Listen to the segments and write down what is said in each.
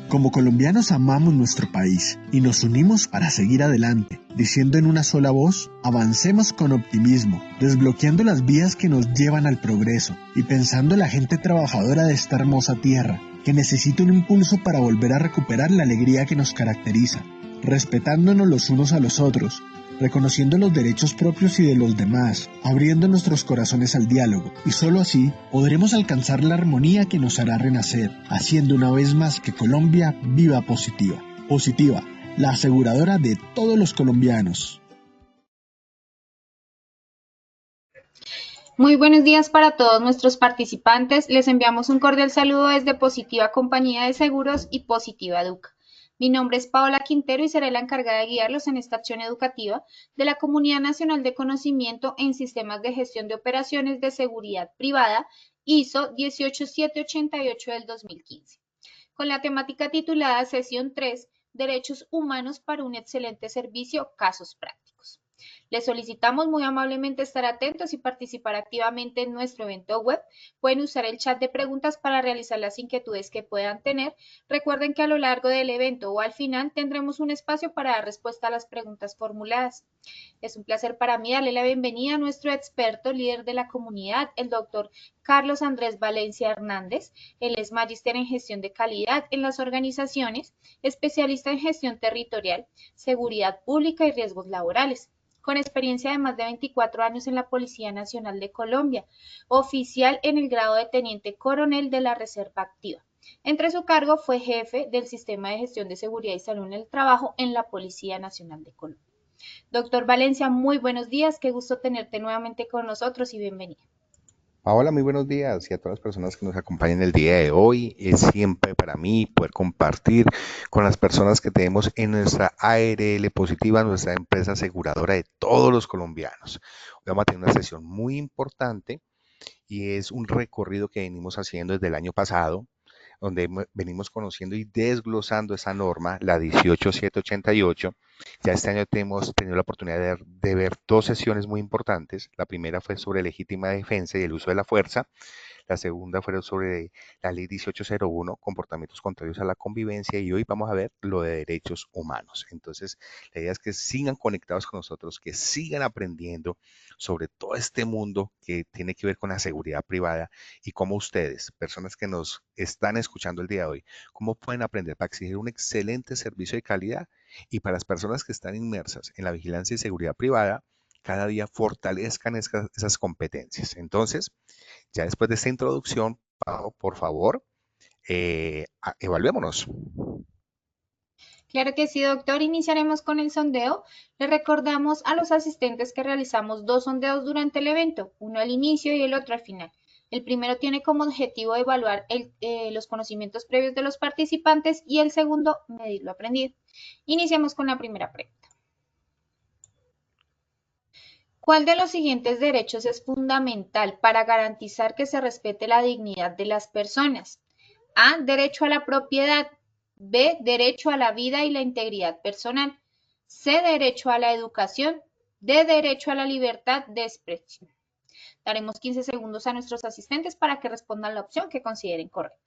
Como colombianos amamos nuestro país y nos unimos para seguir adelante, diciendo en una sola voz, avancemos con optimismo, desbloqueando las vías que nos llevan al progreso y pensando en la gente trabajadora de esta hermosa tierra, que necesita un impulso para volver a recuperar la alegría que nos caracteriza, respetándonos los unos a los otros, reconociendo los derechos propios y de los demás, abriendo nuestros corazones al diálogo, y solo así podremos alcanzar la armonía que nos hará renacer, haciendo una vez más que Colombia viva positiva. Positiva, la aseguradora de todos los colombianos. Muy buenos días para todos nuestros participantes. Les enviamos un cordial saludo desde Positiva Compañía de Seguros y Positiva Educa. Mi nombre es Paola Quintero y seré la encargada de guiarlos en esta acción educativa de la Comunidad Nacional de Conocimiento en Sistemas de Gestión de Operaciones de Seguridad Privada, ISO 18788 del 2015, con la temática titulada Sesión 3, Derechos Humanos para un excelente servicio, casos prácticos. Les solicitamos muy amablemente estar atentos y participar activamente en nuestro evento web. Pueden usar el chat de preguntas para realizar las inquietudes que puedan tener. Recuerden que a lo largo del evento o al final tendremos un espacio para dar respuesta a las preguntas formuladas. Es un placer para mí darle la bienvenida a nuestro experto líder de la comunidad, el doctor Carlos Andrés Valencia Hernández. Él es magíster en gestión de calidad en las organizaciones, especialista en gestión territorial, seguridad pública y riesgos laborales, con experiencia de más de 24 años en la Policía Nacional de Colombia, oficial en el grado de teniente coronel de la Reserva Activa. Entre su cargo fue jefe del Sistema de Gestión de Seguridad y Salud en el Trabajo en la Policía Nacional de Colombia. Doctor Valencia, muy buenos días, qué gusto tenerte nuevamente con nosotros y bienvenido. Paola, muy buenos días y a todas las personas que nos acompañan el día de hoy. Es siempre para mí poder compartir con las personas que tenemos en nuestra ARL Positiva, nuestra empresa aseguradora de todos los colombianos. Hoy vamos a tener una sesión muy importante y es un recorrido que venimos haciendo desde el año pasado, donde venimos conociendo y desglosando esa norma, la 18788. Ya este año hemos tenido la oportunidad de ver dos sesiones muy importantes. La primera fue sobre legítima defensa y el uso de la fuerza. La segunda fue sobre la ley 1801, comportamientos contrarios a la convivencia, y hoy vamos a ver lo de derechos humanos. Entonces, la idea es que sigan conectados con nosotros, que sigan aprendiendo sobre todo este mundo que tiene que ver con la seguridad privada y cómo ustedes, personas que nos están escuchando el día de hoy, cómo pueden aprender para exigir un excelente servicio de calidad y para las personas que están inmersas en la vigilancia y seguridad privada, cada día fortalezcan esas competencias. Entonces, ya después de esta introducción, Pau, por favor, evaluémonos. Claro que sí, doctor. Iniciaremos con el sondeo. Le recordamos a los asistentes que realizamos dos sondeos durante el evento, uno al inicio y el otro al final. El primero tiene como objetivo evaluar los conocimientos previos de los participantes y el segundo, medir lo aprendido. Iniciamos con la primera pregunta. ¿Cuál de los siguientes derechos es fundamental para garantizar que se respete la dignidad de las personas? A. Derecho a la propiedad. B. Derecho a la vida y la integridad personal. C. Derecho a la educación. D. Derecho a la libertad de expresión. Daremos 15 segundos a nuestros asistentes para que respondan la opción que consideren correcta.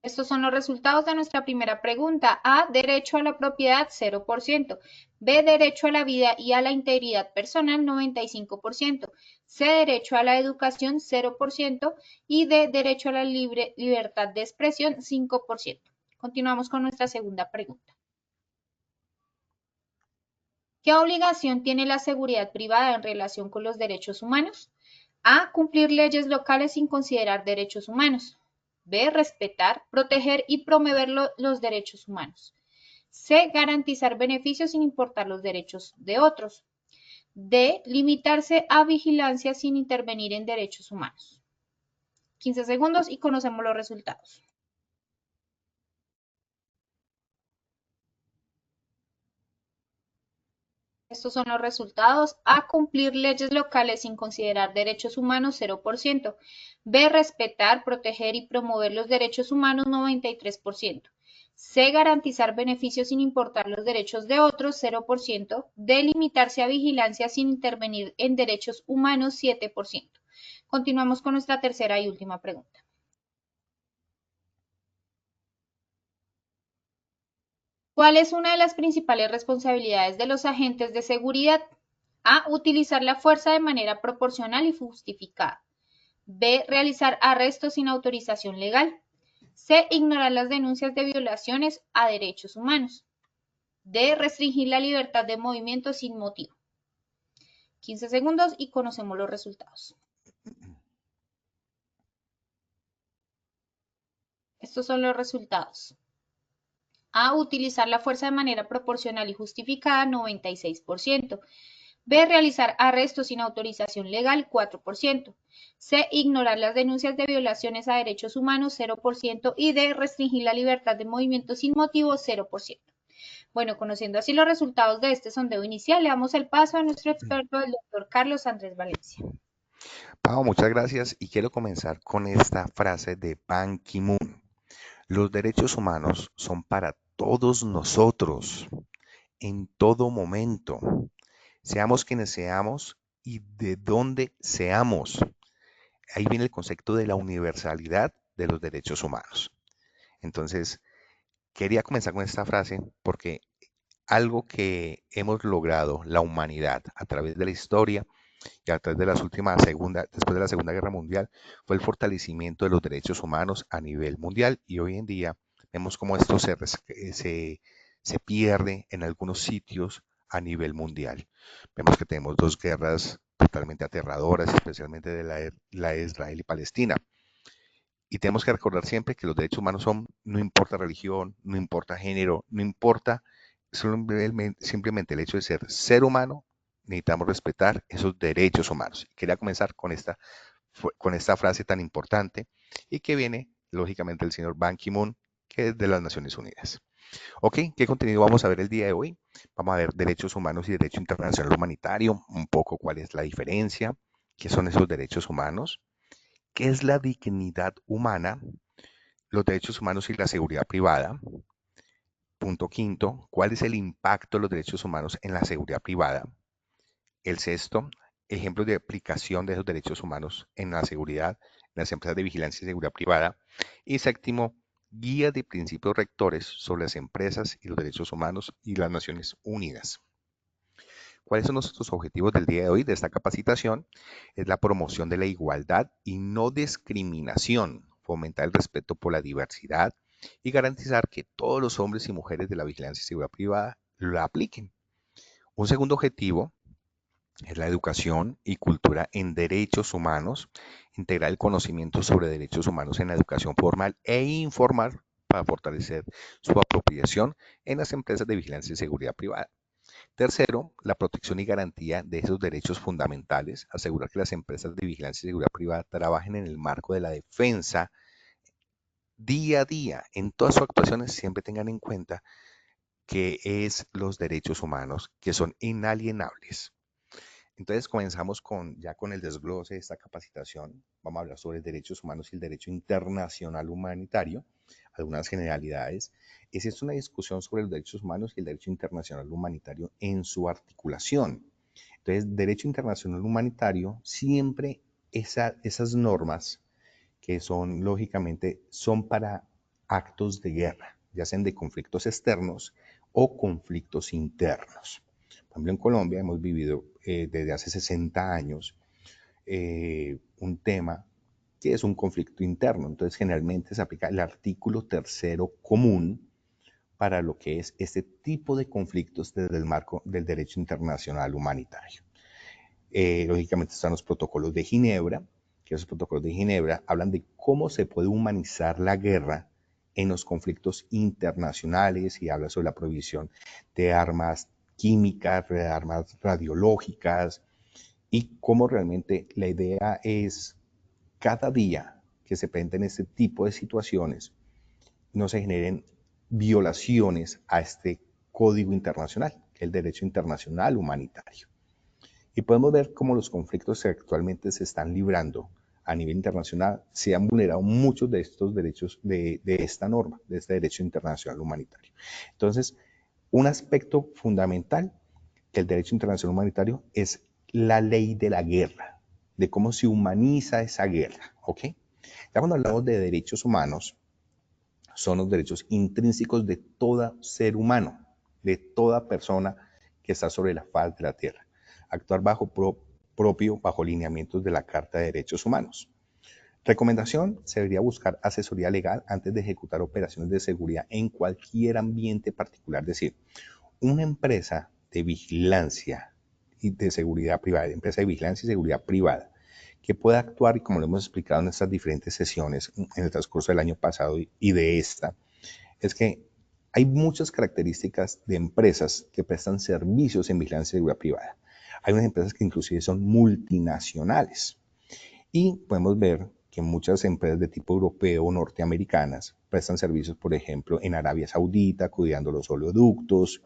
Estos son los resultados de nuestra primera pregunta. A, derecho a la propiedad, 0%. B, derecho a la vida y a la integridad personal, 95%. C, derecho a la educación, 0%. Y D, derecho a la libertad de expresión, 5%. Continuamos con nuestra segunda pregunta. ¿Qué obligación tiene la seguridad privada en relación con los derechos humanos? A, cumplir leyes locales sin considerar derechos humanos. B, respetar, proteger y promover los derechos humanos. C, garantizar beneficios sin importar los derechos de otros. D, limitarse a vigilancia sin intervenir en derechos humanos. 15 segundos y conocemos los resultados. Estos son los resultados. A, cumplir leyes locales sin considerar derechos humanos, 0%. B, respetar, proteger y promover los derechos humanos, 93%. C, garantizar beneficios sin importar los derechos de otros, 0%. D, limitarse a vigilancia sin intervenir en derechos humanos, 7%. Continuamos con nuestra tercera y última pregunta. ¿Cuál es una de las principales responsabilidades de los agentes de seguridad? A. Utilizar la fuerza de manera proporcional y justificada. B. Realizar arrestos sin autorización legal. C. Ignorar las denuncias de violaciones a derechos humanos. D. Restringir la libertad de movimiento sin motivo. 15 segundos y conocemos los resultados. Estos son los resultados. A. Utilizar la fuerza de manera proporcional y justificada, 96%. B. Realizar arrestos sin autorización legal, 4%. C. Ignorar las denuncias de violaciones a derechos humanos, 0%. Y D. Restringir la libertad de movimiento sin motivo, 0%. Bueno, conociendo así los resultados de este sondeo inicial, le damos el paso a nuestro experto, el doctor Carlos Andrés Valencia. Pau, muchas gracias y quiero comenzar con esta frase de Ban Ki-moon. Los derechos humanos son para todos nosotros, en todo momento, seamos quienes seamos y de donde seamos. Ahí viene el concepto de la universalidad de los derechos humanos. Entonces, quería comenzar con esta frase porque algo que hemos logrado la humanidad a través de la historia y a través de después de la Segunda Guerra Mundial, fue el fortalecimiento de los derechos humanos a nivel mundial y hoy en día vemos cómo esto se pierde en algunos sitios a nivel mundial. Vemos que tenemos dos guerras totalmente aterradoras, especialmente de la de Israel y Palestina. Y tenemos que recordar siempre que los derechos humanos son, no importa religión, no importa género, no importa simplemente el hecho de ser humano, necesitamos respetar esos derechos humanos. Quería comenzar con esta frase tan importante y que viene, lógicamente, del señor Ban Ki-moon, que es de las Naciones Unidas. Ok, ¿qué contenido vamos a ver el día de hoy? Vamos a ver derechos humanos y derecho internacional humanitario, un poco cuál es la diferencia, qué son esos derechos humanos, qué es la dignidad humana, los derechos humanos y la seguridad privada. Punto quinto, ¿cuál es el impacto de los derechos humanos en la seguridad privada? El sexto, ejemplos de aplicación de esos derechos humanos en la seguridad, en las empresas de vigilancia y seguridad privada. Y séptimo, guía de principios rectores sobre las empresas y los derechos humanos y las Naciones Unidas. ¿Cuáles son nuestros objetivos del día de hoy de esta capacitación? Es la promoción de la igualdad y no discriminación, fomentar el respeto por la diversidad y garantizar que todos los hombres y mujeres de la vigilancia y seguridad privada la apliquen. Un segundo objetivo es la educación y cultura en derechos humanos, integrar el conocimiento sobre derechos humanos en la educación formal e informal para fortalecer su apropiación en las empresas de vigilancia y seguridad privada. Tercero, la protección y garantía de esos derechos fundamentales, asegurar que las empresas de vigilancia y seguridad privada trabajen en el marco de la defensa día a día, en todas sus actuaciones siempre tengan en cuenta que es los derechos humanos que son inalienables. Entonces comenzamos ya con el desglose de esta capacitación. Vamos a hablar sobre derechos humanos y el derecho internacional humanitario, algunas generalidades. Es una discusión sobre los derechos humanos y el derecho internacional humanitario en su articulación. Entonces, derecho internacional humanitario, siempre esas normas que son, lógicamente, son para actos de guerra, ya sean de conflictos externos o conflictos internos. Por ejemplo, en Colombia hemos vivido desde hace 60 años un tema que es un conflicto interno. Entonces, generalmente se aplica el artículo tercero común para lo que es este tipo de conflictos desde el marco del derecho internacional humanitario. Lógicamente están los protocolos de Ginebra, que esos protocolos de Ginebra hablan de cómo se puede humanizar la guerra en los conflictos internacionales y habla sobre la prohibición de armas químicas, de armas radiológicas y cómo realmente la idea es cada día que se presenten este tipo de situaciones no se generen violaciones a este código internacional, que es el derecho internacional humanitario. Y podemos ver cómo los conflictos que actualmente se están librando a nivel internacional se han vulnerado muchos de estos derechos de esta norma, de este derecho internacional humanitario. Entonces, un aspecto fundamental del derecho internacional humanitario es la ley de la guerra. de cómo se humaniza esa guerra, ¿ok? Ya cuando hablamos de derechos humanos, son los derechos intrínsecos de todo ser humano, de toda persona que está sobre la faz de la tierra. Actuar bajo lineamientos de la Carta de Derechos Humanos. Recomendación: se debería buscar asesoría legal antes de ejecutar operaciones de seguridad en cualquier ambiente particular. Es decir, una empresa de vigilancia y de seguridad privada, que pueda actuar, y como lo hemos explicado en estas diferentes sesiones en el transcurso del año pasado y de esta, es que hay muchas características de empresas que prestan servicios en vigilancia y seguridad privada. Hay unas empresas que inclusive son multinacionales y podemos ver que muchas empresas de tipo europeo o norteamericanas prestan servicios, por ejemplo, en Arabia Saudita, cuidando los oleoductos,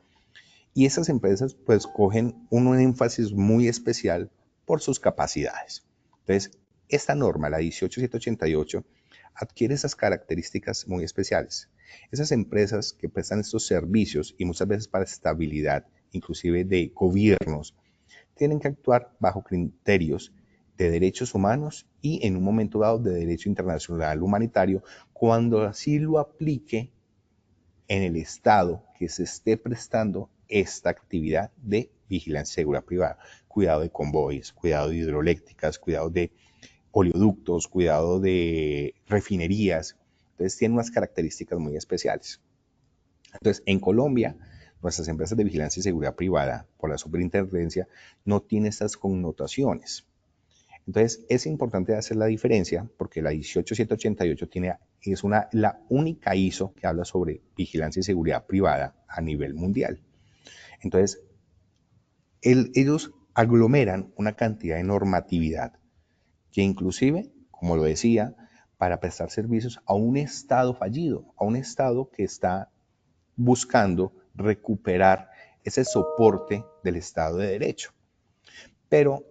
y esas empresas pues cogen un énfasis muy especial por sus capacidades. Entonces, esta norma, la 18788, adquiere esas características muy especiales. Esas empresas que prestan estos servicios y muchas veces para estabilidad, inclusive de gobiernos, tienen que actuar bajo criterios de derechos humanos y en un momento dado de derecho internacional humanitario, cuando así lo aplique en el estado que se esté prestando esta actividad de vigilancia y seguridad privada. Cuidado de convoys, cuidado de hidroeléctricas, cuidado de oleoductos, cuidado de refinerías. Entonces tiene unas características muy especiales. Entonces, en Colombia, nuestras empresas de vigilancia y seguridad privada, por la superintendencia, no tienen estas connotaciones. Entonces, es importante hacer la diferencia porque la 18788 es la única ISO que habla sobre vigilancia y seguridad privada a nivel mundial. Entonces, ellos aglomeran una cantidad de normatividad que inclusive, como lo decía, para prestar servicios a un Estado fallido, a un Estado que está buscando recuperar ese soporte del Estado de Derecho. Pero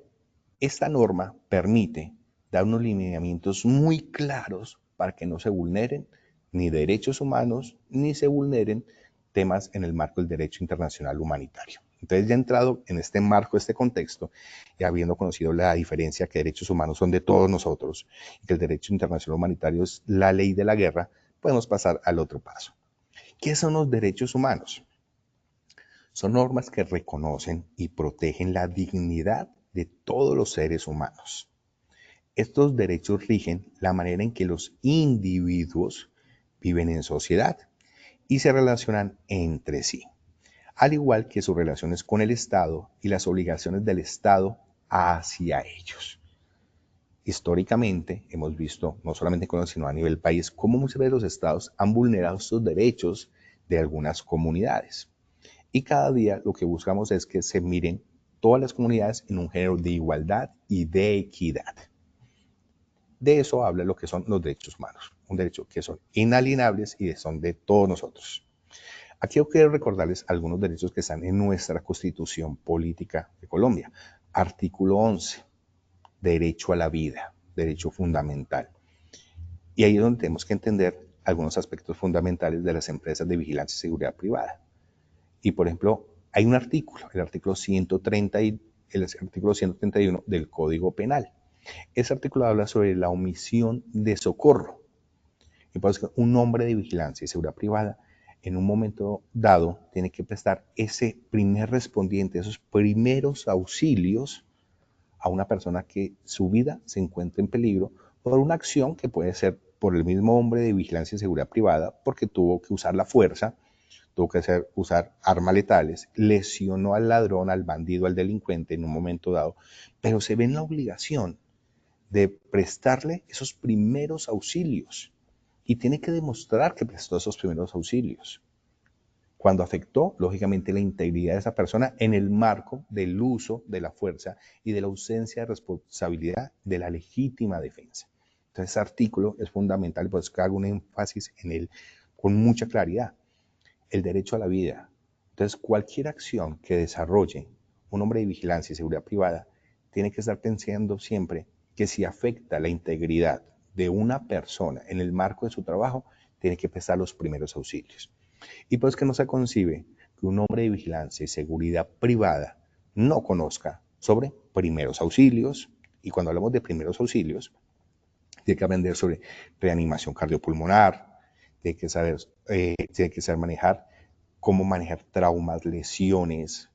esta norma permite dar unos lineamientos muy claros para que no se vulneren ni derechos humanos, ni se vulneren temas en el marco del derecho internacional humanitario. Entonces, ya entrado en este marco, este contexto, y habiendo conocido la diferencia que derechos humanos son de todos nosotros y que el derecho internacional humanitario es la ley de la guerra, podemos pasar al otro paso. ¿Qué son los derechos humanos? Son normas que reconocen y protegen la dignidad de todos los seres humanos. Estos derechos rigen la manera en que los individuos viven en sociedad y se relacionan entre sí, al igual que sus relaciones con el Estado y las obligaciones del Estado hacia ellos. Históricamente hemos visto, no solamente en Colombia, sino a nivel país, cómo muchas veces los estados han vulnerado estos derechos de algunas comunidades. Y cada día lo que buscamos es que se miren todas las comunidades en un género de igualdad y de equidad. De eso habla lo que son los derechos humanos, un derecho que son inalienables y son de todos nosotros. Aquí yo quiero recordarles algunos derechos que están en nuestra Constitución Política de Colombia. Artículo 11, derecho a la vida, derecho fundamental. Y ahí es donde tenemos que entender algunos aspectos fundamentales de las empresas de vigilancia y seguridad privada. Y por ejemplo, hay un artículo, el artículo 131 del Código Penal. Ese artículo habla sobre la omisión de socorro. Y por eso un hombre de vigilancia y seguridad privada en un momento dado tiene que prestar ese primer respondiente, esos primeros auxilios a una persona que su vida se encuentra en peligro por una acción que puede ser por el mismo hombre de vigilancia y seguridad privada, porque tuvo que usar la fuerza, tuvo que usar armas letales, lesionó al ladrón, al bandido, al delincuente en un momento dado, pero se ve en la obligación de prestarle esos primeros auxilios y tiene que demostrar que prestó esos primeros auxilios cuando afectó, lógicamente, la integridad de esa persona en el marco del uso de la fuerza y de la ausencia de responsabilidad de la legítima defensa. Entonces, ese artículo es fundamental, por eso que hago un énfasis en él con mucha claridad. El derecho a la vida. Entonces, cualquier acción que desarrolle un hombre de vigilancia y seguridad privada tiene que estar pensando siempre que si afecta la integridad de una persona en el marco de su trabajo, tiene que prestar los primeros auxilios. Y pues que no se concibe que un hombre de vigilancia y seguridad privada no conozca sobre primeros auxilios, Y cuando hablamos de primeros auxilios, tiene que aprender sobre reanimación cardiopulmonar, tiene que saber manejar cómo manejar traumas, lesiones,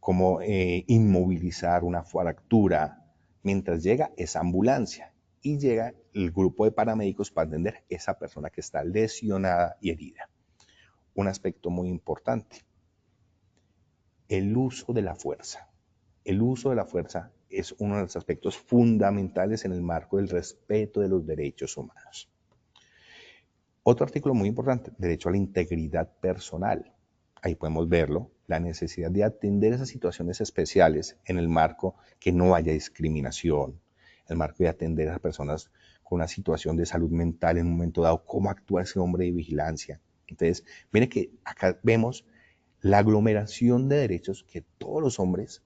cómo inmovilizar una fractura, mientras llega esa ambulancia y llega el grupo de paramédicos para atender a esa persona que está lesionada y herida. Un aspecto muy importante, el uso de la fuerza. El uso de la fuerza es uno de los aspectos fundamentales en el marco del respeto de los derechos humanos. Otro artículo muy importante, derecho a la integridad personal. Ahí podemos verlo, la necesidad de atender esas situaciones especiales en el marco que no haya discriminación, el marco de atender a las personas con una situación de salud mental en un momento dado, cómo actúa ese hombre de vigilancia. Entonces, mire que acá vemos la aglomeración de derechos que todos los hombres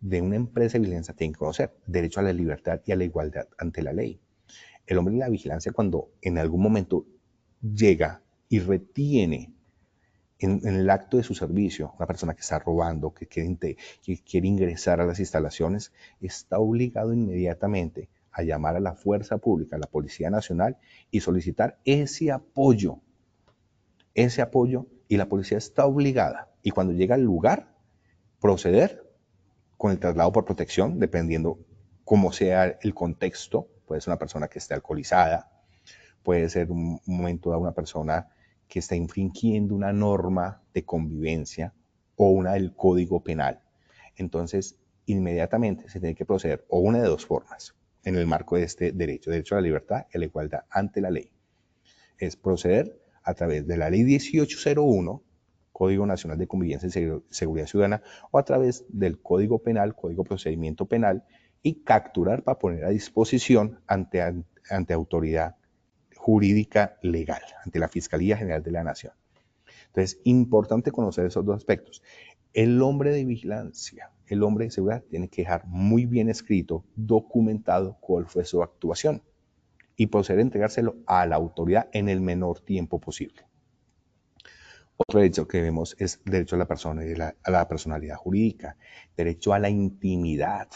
de una empresa de vigilancia tienen que conocer. Derecho a la libertad y a la igualdad ante la ley. El hombre de la vigilancia, cuando en algún momento llega y retiene en el acto de su servicio una persona que está robando, que quiere ingresar a las instalaciones, está obligado inmediatamente a llamar a la fuerza pública, a la Policía Nacional, y solicitar ese apoyo, y la policía está obligada, y cuando llega al lugar, proceder con el traslado por protección, dependiendo cómo sea el contexto. Puede ser una persona que esté alcoholizada, puede ser un momento dado una persona que está infringiendo una norma de convivencia o una del Código Penal. Entonces, inmediatamente se tiene que proceder o una de dos formas en el marco de este derecho a la libertad y a la igualdad ante la ley. Es proceder a través de la ley 1801, Código Nacional de Convivencia y Seguridad Ciudadana, o a través del Código Penal, Código Procedimiento Penal, y capturar para poner a disposición ante autoridad jurídica legal, ante la Fiscalía General de la Nación. Entonces, importante conocer esos dos aspectos. El hombre de vigilancia, el hombre de seguridad, tiene que dejar muy bien escrito, documentado cuál fue su actuación y proceder a entregárselo a la autoridad en el menor tiempo posible. Otro derecho que vemos es el derecho a la personalidad jurídica, derecho a la intimidad.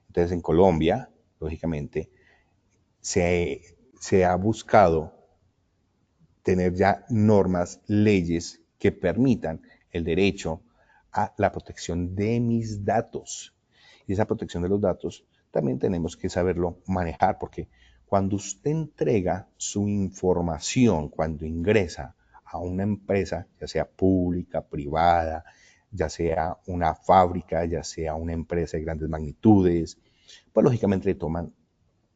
Entonces, en Colombia, lógicamente, se ha buscado tener ya normas, leyes que permitan el derecho a la protección de mis datos. Y esa protección de los datos también tenemos que saberlo manejar, porque cuando usted entrega su información, cuando ingresa a una empresa, ya sea pública, privada, ya sea una fábrica, ya sea una empresa de grandes magnitudes, pues lógicamente le toman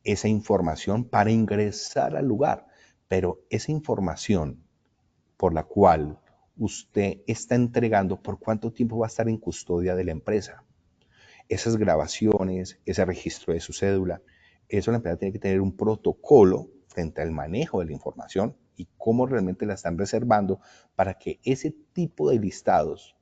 esa información para ingresar al lugar. Pero esa información por la cual usted está entregando, ¿por cuánto tiempo va a estar en custodia de la empresa? Esas grabaciones, ese registro de su cédula, eso la empresa tiene que tener un protocolo frente al manejo de la información y cómo realmente la están reservando para que ese tipo de listados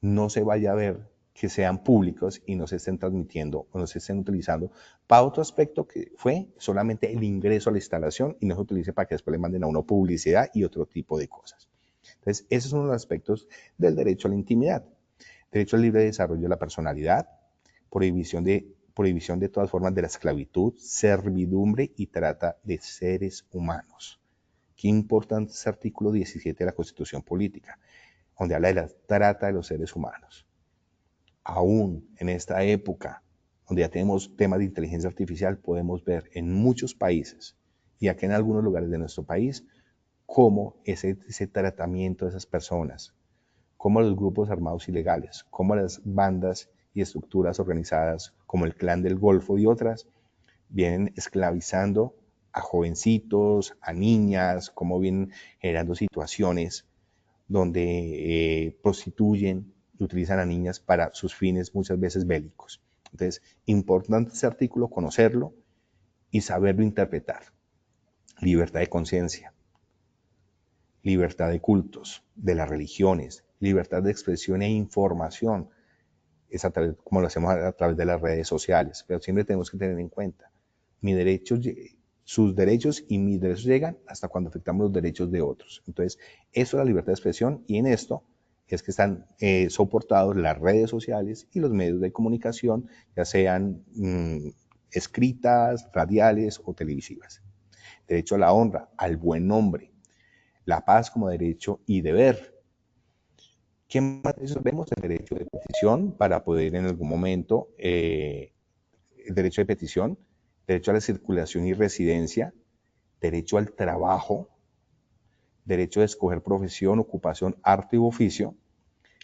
no se vaya a ver que sean públicos y no se estén transmitiendo o no se estén utilizando para otro aspecto que fue solamente el ingreso a la instalación y no se utilice para que después le manden a uno publicidad y otro tipo de cosas. Entonces, esos son los aspectos del derecho a la intimidad. Derecho al libre desarrollo de la personalidad, prohibición de todas formas de la esclavitud, servidumbre y trata de seres humanos. Qué importante es el artículo 17 de la Constitución Política, donde habla de la trata de los seres humanos. Aún en esta época, donde ya tenemos temas de inteligencia artificial, podemos ver en muchos países y aquí en algunos lugares de nuestro país cómo ese tratamiento de esas personas, cómo los grupos armados ilegales, cómo las bandas y estructuras organizadas como el Clan del Golfo y otras vienen esclavizando a jovencitos, a niñas, cómo vienen generando situaciones donde prostituyen y utilizan a niñas para sus fines muchas veces bélicos. Entonces, importante este artículo, conocerlo y saberlo interpretar. Libertad de conciencia, libertad de cultos, de las religiones, libertad de expresión e información, es a través, como lo hacemos a través de las redes sociales, pero siempre tenemos que tener en cuenta, sus derechos y mis derechos llegan hasta cuando afectamos los derechos de otros. Entonces, eso es la libertad de expresión y en esto es que están soportados las redes sociales y los medios de comunicación, ya sean escritas, radiales o televisivas. Derecho a la honra, al buen nombre, la paz como derecho y deber. ¿Qué más vemos? El derecho de petición para poder en algún momento, el derecho de petición, derecho a la circulación y residencia, derecho al trabajo, derecho a escoger profesión, ocupación, arte u oficio,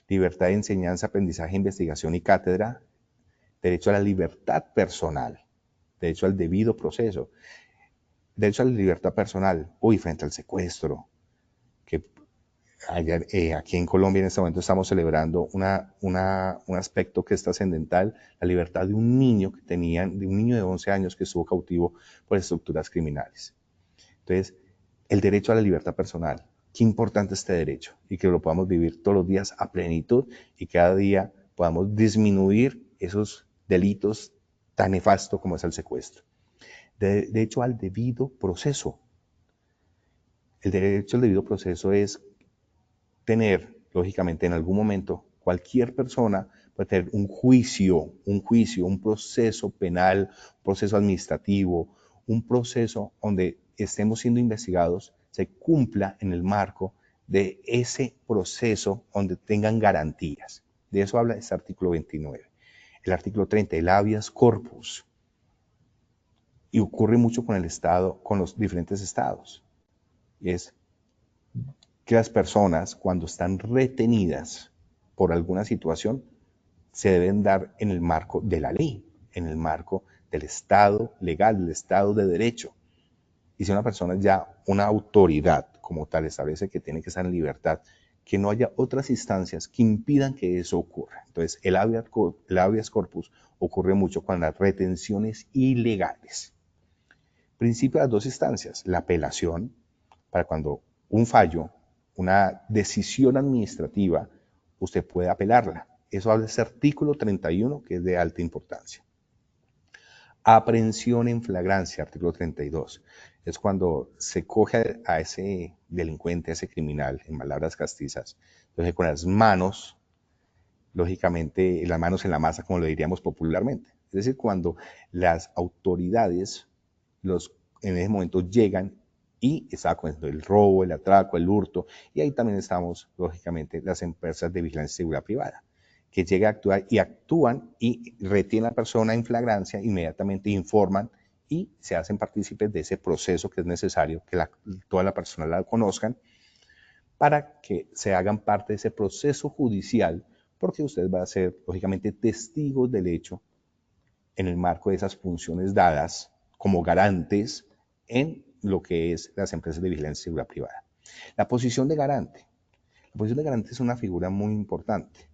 libertad de enseñanza, aprendizaje, investigación y cátedra, derecho a la libertad personal, derecho al debido proceso, derecho a la libertad personal, frente al secuestro, que ayer, aquí en Colombia en este momento estamos celebrando un aspecto que es trascendental, la libertad de un niño de un niño de 11 años que estuvo cautivo por estructuras criminales. Entonces, el derecho a la libertad personal, qué importante este derecho y que lo podamos vivir todos los días a plenitud y cada día podamos disminuir esos delitos tan nefastos como es el secuestro. Derecho al debido proceso. El derecho al debido proceso es tener, lógicamente, en algún momento, cualquier persona puede tener un juicio, un proceso penal, un proceso administrativo, un proceso donde estemos siendo investigados, se cumpla en el marco de ese proceso donde tengan garantías. De eso habla este artículo 29. El artículo 30, el habeas corpus. Y ocurre mucho con el Estado, con los diferentes estados. Es que las personas, cuando están retenidas por alguna situación, se deben dar en el marco de la ley, en el marco del Estado legal, del Estado de derecho. Y si una persona ya, una autoridad como tal, establece que tiene que estar en libertad, que no haya otras instancias que impidan que eso ocurra. Entonces, el habeas corpus ocurre mucho con las retenciones ilegales. Principio de las dos instancias, la apelación, para cuando un fallo, una decisión administrativa, usted puede apelarla. Eso habla de ese artículo 31, que es de alta importancia. Aprehensión en flagrancia, artículo 32. Es cuando se coge a ese delincuente, a ese criminal, en palabras castizas, entonces con las manos, lógicamente, las manos en la masa, como lo diríamos popularmente. Es decir, cuando las autoridades, en ese momento llegan y está cometiendo el robo, el atraco, el hurto, y ahí también estamos, lógicamente, las empresas de vigilancia y seguridad privada, que llegan a actuar y actúan y retienen a la persona en flagrancia, inmediatamente informan y se hacen partícipes de ese proceso que es necesario que toda la persona la conozcan para que se hagan parte de ese proceso judicial, porque usted va a ser, lógicamente, testigos del hecho en el marco de esas funciones dadas como garantes en lo que es las empresas de vigilancia y seguridad privada. La posición de garante. La posición de garante es una figura muy importante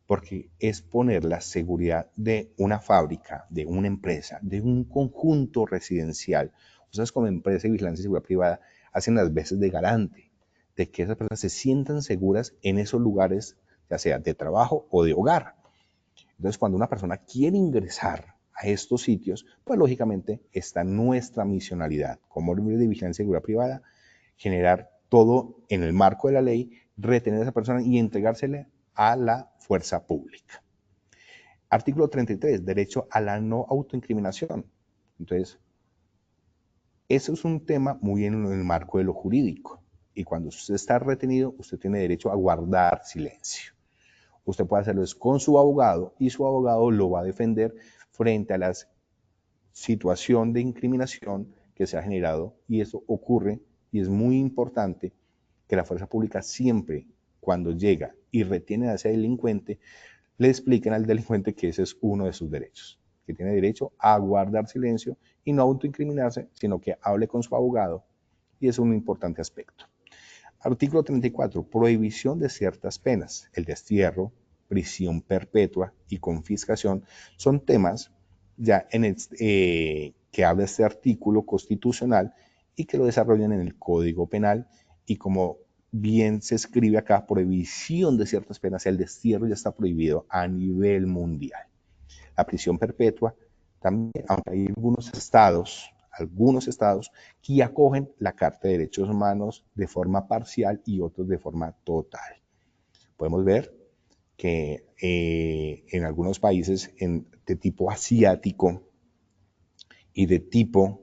porque es poner la seguridad de una fábrica, de una empresa, de un conjunto residencial. Ustedes como empresa de vigilancia y seguridad privada hacen las veces de garante de que esas personas se sientan seguras en esos lugares, ya sea de trabajo o de hogar. Entonces, cuando una persona quiere ingresar a estos sitios, pues lógicamente está nuestra misionalidad como órgano de vigilancia y seguridad privada, generar todo en el marco de la ley, retener a esa persona y entregársele a la fuerza pública. Artículo 33, derecho a la no autoincriminación. Entonces, eso es un tema muy en el marco de lo jurídico. Y cuando usted está retenido, usted tiene derecho a guardar silencio. Usted puede hacerlo con su abogado y su abogado lo va a defender frente a la situación de incriminación que se ha generado, y eso ocurre y es muy importante que la fuerza pública siempre, cuando llega y retiene a ese delincuente, le expliquen al delincuente que ese es uno de sus derechos, que tiene derecho a guardar silencio y no autoincriminarse, sino que hable con su abogado, y es un importante aspecto. Artículo 34, prohibición de ciertas penas. El destierro, prisión perpetua y confiscación son temas ya que habla este artículo constitucional y que lo desarrollan en el Código Penal, y como bien se escribe acá, prohibición de ciertas penas, el destierro ya está prohibido a nivel mundial. La prisión perpetua también, aunque hay algunos estados que acogen la Carta de Derechos Humanos de forma parcial y otros de forma total. Podemos ver que en algunos países de tipo asiático y de tipo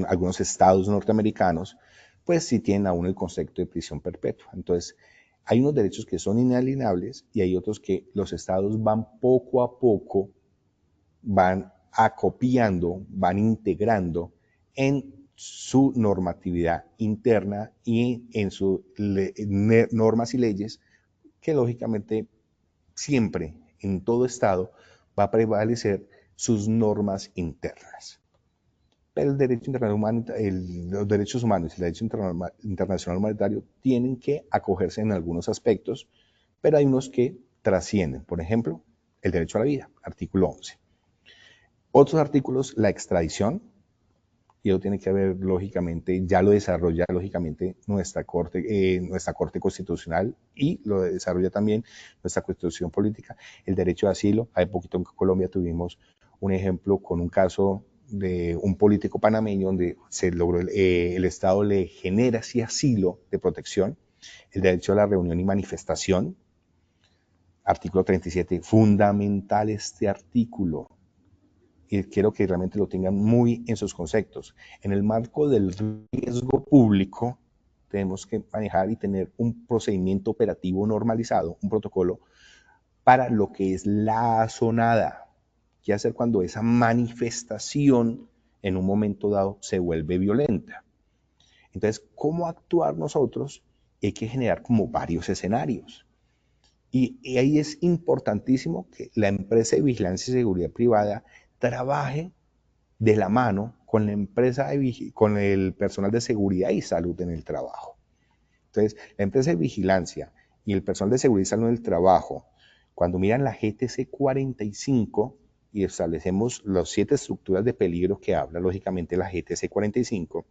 algunos estados norteamericanos, pues sí tienen aún el concepto de prisión perpetua. Entonces, hay unos derechos que son inalienables y hay otros que los estados van poco a poco, van acopiando, van integrando en su normatividad interna y en sus normas y leyes que lógicamente siempre en todo estado va a prevalecer sus normas internas. Pero el derecho internacional los derechos humanos y el derecho internacional humanitario tienen que acogerse en algunos aspectos, pero hay unos que trascienden. Por ejemplo, el derecho a la vida, artículo 11. Otros artículos, la extradición, y eso tiene que ver, lógicamente, ya lo desarrolla, lógicamente, nuestra Corte Constitucional y lo desarrolla también nuestra Constitución Política. El derecho de asilo, hace poquito en Colombia tuvimos un ejemplo con un caso de un político panameño donde se logró, el Estado le genera ese asilo de protección. El derecho a la reunión y manifestación, artículo 37, fundamental este artículo. Y quiero que realmente lo tengan muy en sus conceptos. En el marco del riesgo público, tenemos que manejar y tener un procedimiento operativo normalizado, un protocolo para lo que es la azonada. ¿Qué hacer cuando esa manifestación en un momento dado se vuelve violenta? Entonces, ¿cómo actuar nosotros? Hay que generar como varios escenarios. Y ahí es importantísimo que la empresa de vigilancia y seguridad privada trabaje de la mano con la empresa con el personal de seguridad y salud en el trabajo. Entonces, la empresa de vigilancia y el personal de seguridad y salud en el trabajo, cuando miran la GTC 45 y establecemos las 7 estructuras de peligro que habla, lógicamente, la GTC 45,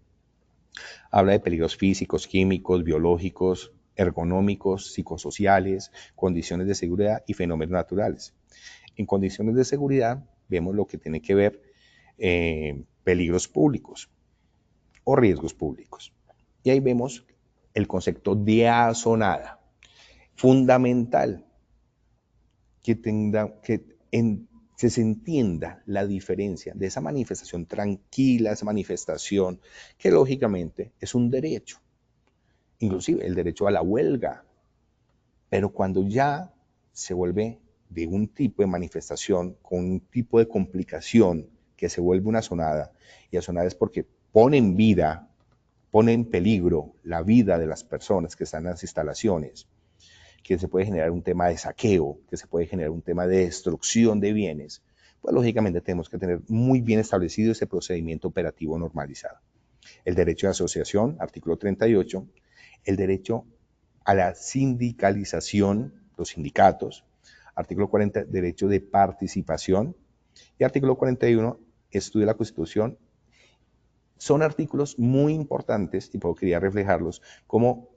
habla de peligros físicos, químicos, biológicos, ergonómicos, psicosociales, condiciones de seguridad y fenómenos naturales. En condiciones de seguridad vemos lo que tiene que ver peligros públicos o riesgos públicos. Y ahí vemos el concepto de azonada. Fundamental que se entienda la diferencia de esa manifestación tranquila, esa manifestación que lógicamente es un derecho, inclusive el derecho a la huelga, pero cuando ya se vuelve de un tipo de manifestación con un tipo de complicación que se vuelve una azonada, y azonada es porque pone en peligro la vida de las personas que están en las instalaciones, que se puede generar un tema de saqueo, que se puede generar un tema de destrucción de bienes, pues lógicamente tenemos que tener muy bien establecido ese procedimiento operativo normalizado. El derecho de asociación, artículo 38, el derecho a la sindicalización, los sindicatos, artículo 40, derecho de participación, y artículo 41, estudio de la Constitución. Son artículos muy importantes y quería reflejarlos como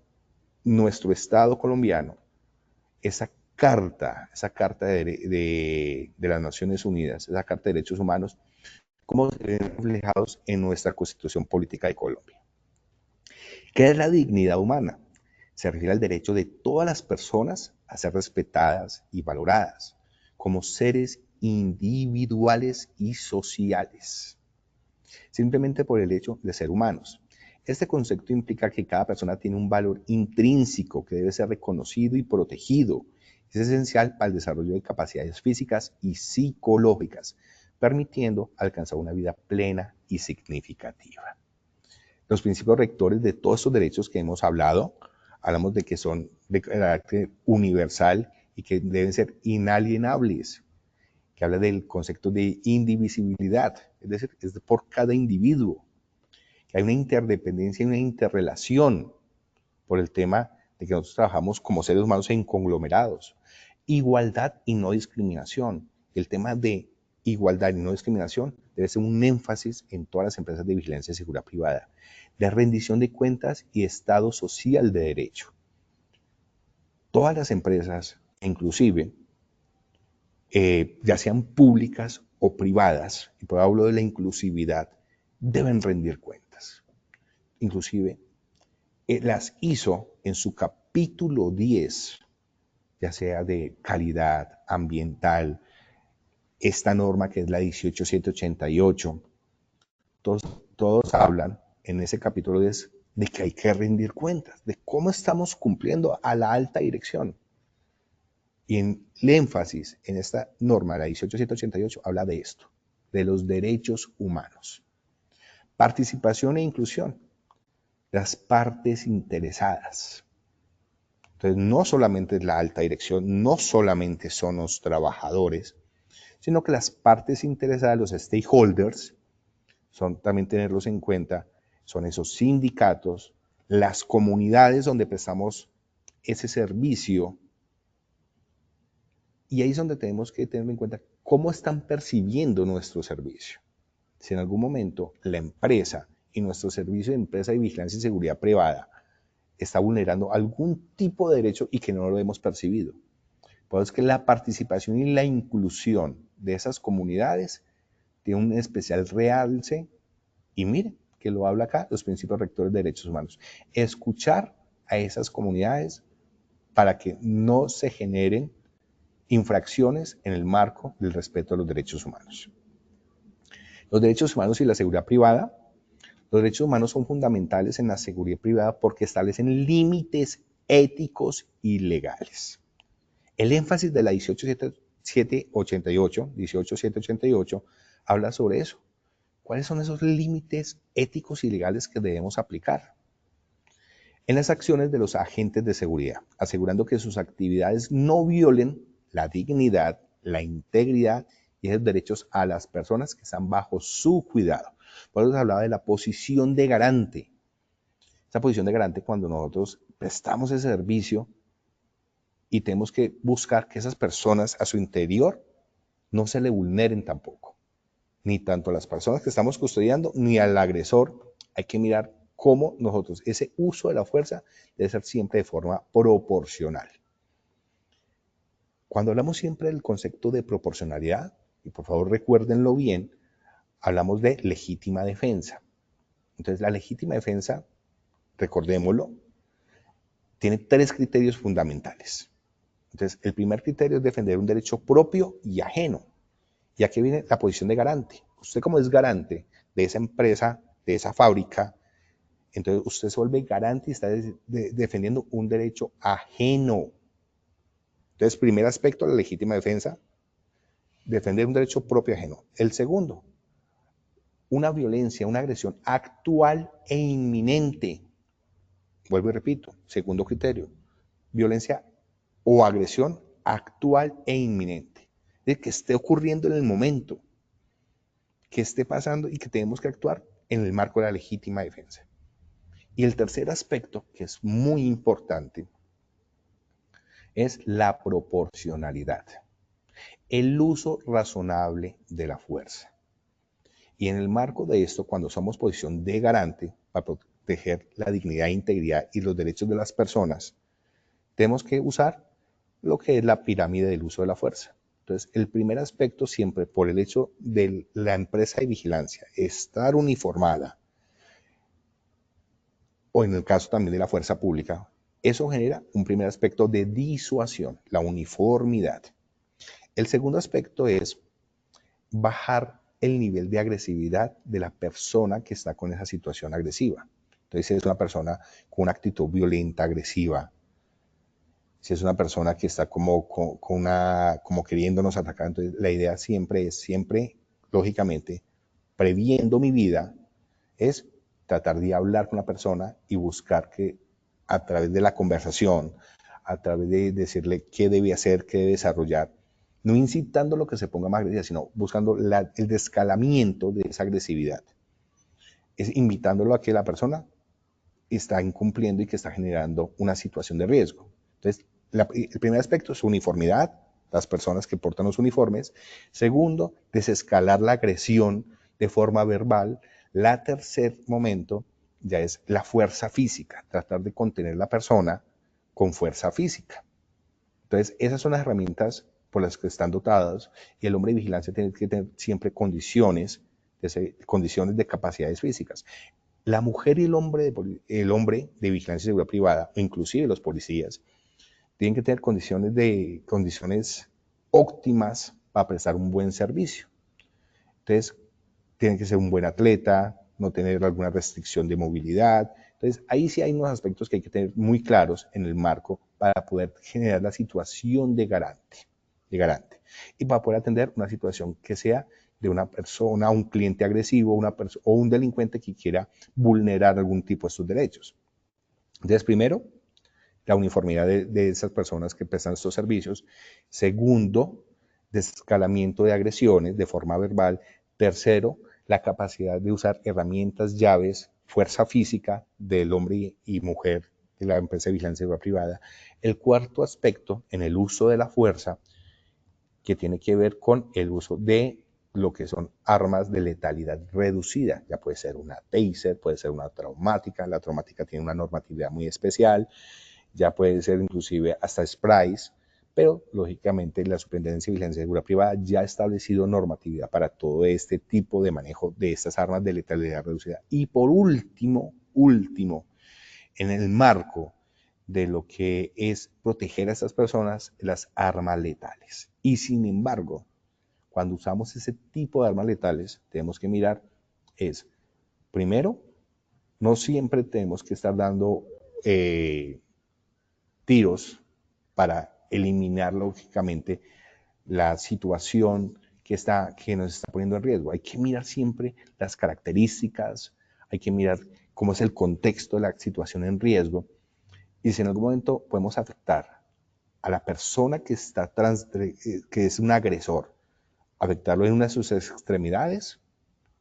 nuestro Estado colombiano, esa carta de las Naciones Unidas, esa Carta de Derechos Humanos, cómo se ven reflejados en nuestra Constitución Política de Colombia. ¿Qué es la dignidad humana? Se refiere al derecho de todas las personas a ser respetadas y valoradas como seres individuales y sociales, simplemente por el hecho de ser humanos. Este concepto implica que cada persona tiene un valor intrínseco que debe ser reconocido y protegido. Es esencial para el desarrollo de capacidades físicas y psicológicas, permitiendo alcanzar una vida plena y significativa. Los principios rectores de todos estos derechos que hemos hablado, hablamos de que son de carácter universal y que deben ser inalienables, que habla del concepto de indivisibilidad, es decir, es por cada individuo, que hay una interdependencia y una interrelación por el tema de que nosotros trabajamos como seres humanos en conglomerados. Igualdad y no discriminación. El tema de igualdad y no discriminación debe ser un énfasis en todas las empresas de vigilancia y seguridad privada, de rendición de cuentas y Estado social de derecho. Todas las empresas, inclusive, ya sean públicas o privadas, y por hablo de la inclusividad, deben rendir cuentas. Inclusive, las ISO en su capítulo 10 ya sea de calidad ambiental, esta norma que es la 18788, todos hablan en ese capítulo de que hay que rendir cuentas, de cómo estamos cumpliendo a la alta dirección. Y el énfasis en esta norma, la 18788, habla de esto, de los derechos humanos. Participación e inclusión, las partes interesadas. Entonces, no solamente es la alta dirección, no solamente son los trabajadores, sino que las partes interesadas, los stakeholders, son también tenerlos en cuenta, son esos sindicatos, las comunidades donde prestamos ese servicio. Y ahí es donde tenemos que tener en cuenta cómo están percibiendo nuestro servicio. Si en algún momento la empresa y nuestro servicio de empresa de vigilancia y seguridad privada está vulnerando algún tipo de derecho y que no lo hemos percibido. Por eso es que la participación y la inclusión de esas comunidades tiene un especial realce. Y miren, que lo habla acá, los principios rectores de derechos humanos. Escuchar a esas comunidades para que no se generen infracciones en el marco del respeto a los derechos humanos. Los derechos humanos y la seguridad privada. Los derechos humanos son fundamentales en la seguridad privada porque establecen límites éticos y legales. El énfasis de la 18788 habla sobre eso. ¿Cuáles son esos límites éticos y legales que debemos aplicar en las acciones de los agentes de seguridad, asegurando que sus actividades no violen la dignidad, la integridad y esos derechos a las personas que están bajo su cuidado? Por eso se hablaba de la posición de garante. Esa posición de garante cuando nosotros prestamos ese servicio y tenemos que buscar que esas personas a su interior no se le vulneren tampoco. Ni tanto a las personas que estamos custodiando, ni al agresor. Hay que mirar cómo nosotros, ese uso de la fuerza debe ser siempre de forma proporcional. Cuando hablamos siempre del concepto de proporcionalidad, y por favor recuérdenlo bien, hablamos de legítima defensa. Entonces la legítima defensa, recordémoslo, tiene 3 criterios fundamentales. Entonces el primer criterio es defender un derecho propio y ajeno. Y aquí viene la posición de garante. Usted como es garante de esa empresa, de esa fábrica, entonces usted se vuelve garante y está defendiendo un derecho ajeno. Entonces, primer aspecto, la legítima defensa, defender un derecho propio y ajeno. El segundo, una violencia, una agresión actual e inminente. Vuelvo y repito, segundo criterio, violencia o agresión actual e inminente. De que esté ocurriendo en el momento, que esté pasando y que tenemos que actuar en el marco de la legítima defensa. Y el tercer aspecto, que es muy importante, es la proporcionalidad, el uso razonable de la fuerza. Y en el marco de esto, cuando somos posición de garante para proteger la dignidad, integridad y los derechos de las personas, tenemos que usar lo que es la pirámide del uso de la fuerza. Entonces, el primer aspecto siempre, por el hecho de la empresa de vigilancia estar uniformada, o en el caso también de la fuerza pública, eso genera un primer aspecto de disuasión, la uniformidad. El segundo aspecto es bajar el nivel de agresividad de la persona que está con esa situación agresiva. Entonces, si es una persona con una actitud violenta, agresiva, si es una persona que está como queriéndonos atacar, entonces la idea siempre es, lógicamente, previendo mi vida, es tratar de hablar con la persona y buscar que a través de la conversación, a través de decirle qué debe hacer, qué debe desarrollar, no incitando lo que se ponga más agresiva, sino buscando el descalamiento de esa agresividad. Es invitándolo a que la persona está incumpliendo y que está generando una situación de riesgo. Entonces, el primer aspecto es uniformidad, las personas que portan los uniformes. Segundo, desescalar la agresión de forma verbal. La tercer momento ya es la fuerza física, tratar de contener a la persona con fuerza física. Entonces, esas son las herramientas por las que están dotadas y el hombre de vigilancia tiene que tener siempre condiciones de capacidades físicas. La mujer y el hombre de vigilancia y seguridad privada, o inclusive los policías, Tienen que tener condiciones óptimas para prestar un buen servicio. Entonces, tienen que ser un buen atleta, no tener alguna restricción de movilidad. Entonces, ahí sí hay unos aspectos que hay que tener muy claros en el marco para poder generar la situación de garante. Y para poder atender una situación que sea de una persona, un cliente agresivo, o un delincuente que quiera vulnerar algún tipo de sus derechos. Entonces, primero, la uniformidad de esas personas que prestan estos servicios. Segundo, desescalamiento de agresiones de forma verbal. Tercero, la capacidad de usar herramientas, llaves, fuerza física del hombre y mujer de la empresa de vigilancia privada. El cuarto aspecto, en el uso de la fuerza, que tiene que ver con el uso de lo que son armas de letalidad reducida. Ya puede ser una taser, puede ser una traumática. La traumática tiene una normatividad muy especial. Ya puede ser inclusive hasta sprays, pero lógicamente la Superintendencia de Vigilancia y Seguridad Privada ya ha establecido normatividad para todo este tipo de manejo de estas armas de letalidad reducida. Y por último, en el marco de lo que es proteger a estas personas, las armas letales. Y sin embargo, cuando usamos ese tipo de armas letales, tenemos que mirar primero, no siempre tenemos que estar dando tiros para eliminar lógicamente la situación que nos está poniendo en riesgo. Hay que mirar siempre las características, hay que mirar cómo es el contexto de la situación en riesgo y si en algún momento podemos afectar a la persona que que es un agresor, afectarlo en una de sus extremidades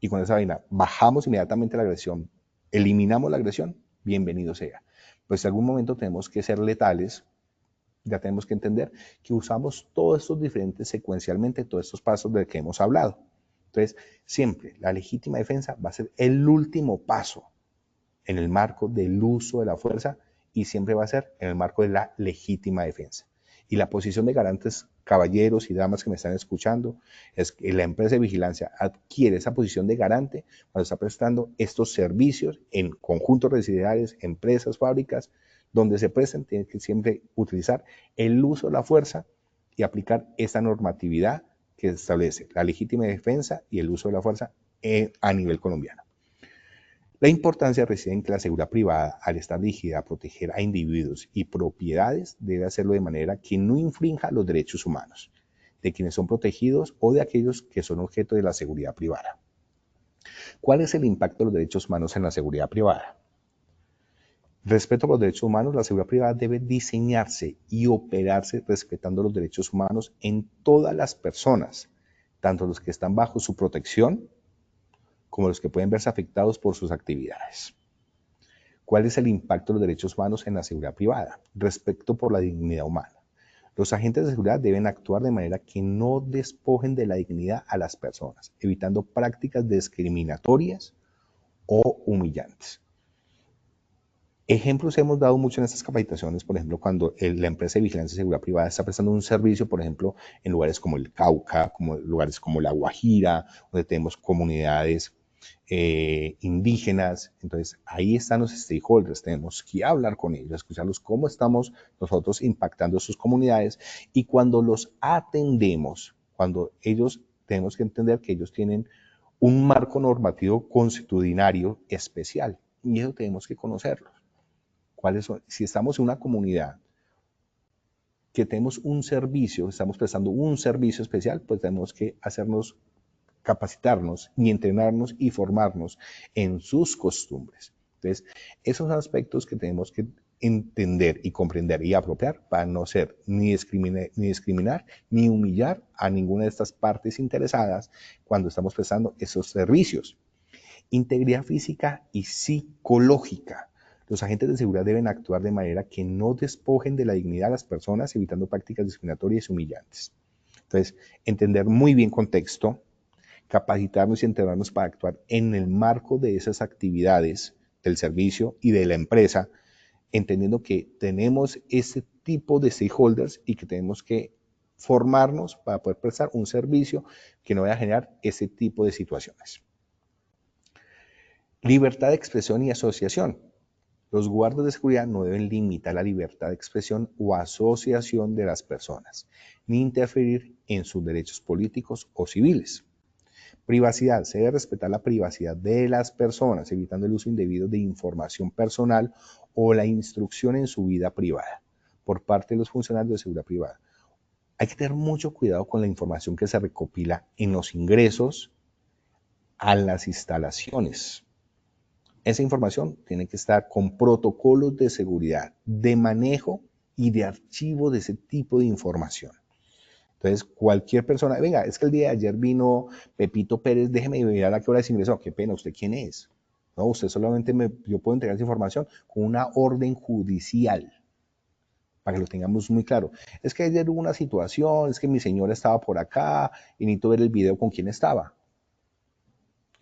y con esa vaina bajamos inmediatamente la agresión, eliminamos la agresión, bienvenido sea. Pues en algún momento tenemos que ser letales, ya tenemos que entender que usamos todos estos diferentes secuencialmente, todos estos pasos de que hemos hablado. Entonces, siempre la legítima defensa va a ser el último paso en el marco del uso de la fuerza y siempre va a ser en el marco de la legítima defensa. Y la posición de garantes, caballeros y damas que me están escuchando, es que la empresa de vigilancia adquiere esa posición de garante cuando está prestando estos servicios en conjuntos residenciales, empresas, fábricas, donde se presten, tienen que siempre utilizar el uso de la fuerza y aplicar esta normatividad que establece la legítima defensa y el uso de la fuerza a nivel colombiano. La importancia reside en que la seguridad privada, al estar dirigida a proteger a individuos y propiedades, debe hacerlo de manera que no infrinja los derechos humanos de quienes son protegidos o de aquellos que son objeto de la seguridad privada. ¿Cuál es el impacto de los derechos humanos en la seguridad privada? Respecto a los derechos humanos, la seguridad privada debe diseñarse y operarse respetando los derechos humanos en todas las personas, tanto los que están bajo su protección como los que pueden verse afectados por sus actividades. ¿Cuál es el impacto de los derechos humanos en la seguridad privada? Respeto por la dignidad humana. Los agentes de seguridad deben actuar de manera que no despojen de la dignidad a las personas, evitando prácticas discriminatorias o humillantes. Ejemplos hemos dado mucho en estas capacitaciones, por ejemplo, cuando la empresa de vigilancia y seguridad privada está prestando un servicio, por ejemplo, en lugares como el Cauca, lugares como La Guajira, donde tenemos comunidades indígenas. Entonces, ahí están los stakeholders, tenemos que hablar con ellos, escucharlos cómo estamos nosotros impactando sus comunidades y cuando los atendemos, cuando ellos, tenemos que entender que ellos tienen un marco normativo consuetudinario especial y eso tenemos que conocerlo. ¿Cuáles son? Si estamos en una comunidad que tenemos un servicio, estamos prestando un servicio especial, pues tenemos que capacitarnos y entrenarnos y formarnos en sus costumbres. Entonces, esos son aspectos que tenemos que entender y comprender y apropiar para no ser ni discriminar ni humillar a ninguna de estas partes interesadas cuando estamos prestando esos servicios. Integridad física y psicológica. Los agentes de seguridad deben actuar de manera que no despojen de la dignidad a las personas, evitando prácticas discriminatorias y humillantes. Entonces, entender muy bien contexto, capacitarnos y entrenarnos para actuar en el marco de esas actividades del servicio y de la empresa, entendiendo que tenemos ese tipo de stakeholders y que tenemos que formarnos para poder prestar un servicio que no vaya a generar ese tipo de situaciones. Libertad de expresión y asociación. Los guardas de seguridad no deben limitar la libertad de expresión o asociación de las personas, ni interferir en sus derechos políticos o civiles. Privacidad. Se debe respetar la privacidad de las personas, evitando el uso indebido de información personal o la instrucción en su vida privada por parte de los funcionarios de seguridad privada. Hay que tener mucho cuidado con la información que se recopila en los ingresos a las instalaciones. Esa información tiene que estar con protocolos de seguridad, de manejo y de archivo de ese tipo de información. Entonces, cualquier persona, venga, es que el día de ayer vino Pepito Pérez, déjeme mirar a qué hora se ingresó. Qué pena, ¿usted quién es? No, usted solamente yo puedo entregar esa información con una orden judicial, para que lo tengamos muy claro. Es que ayer hubo una situación, es que mi señora estaba por acá y necesito ver el video con quién estaba.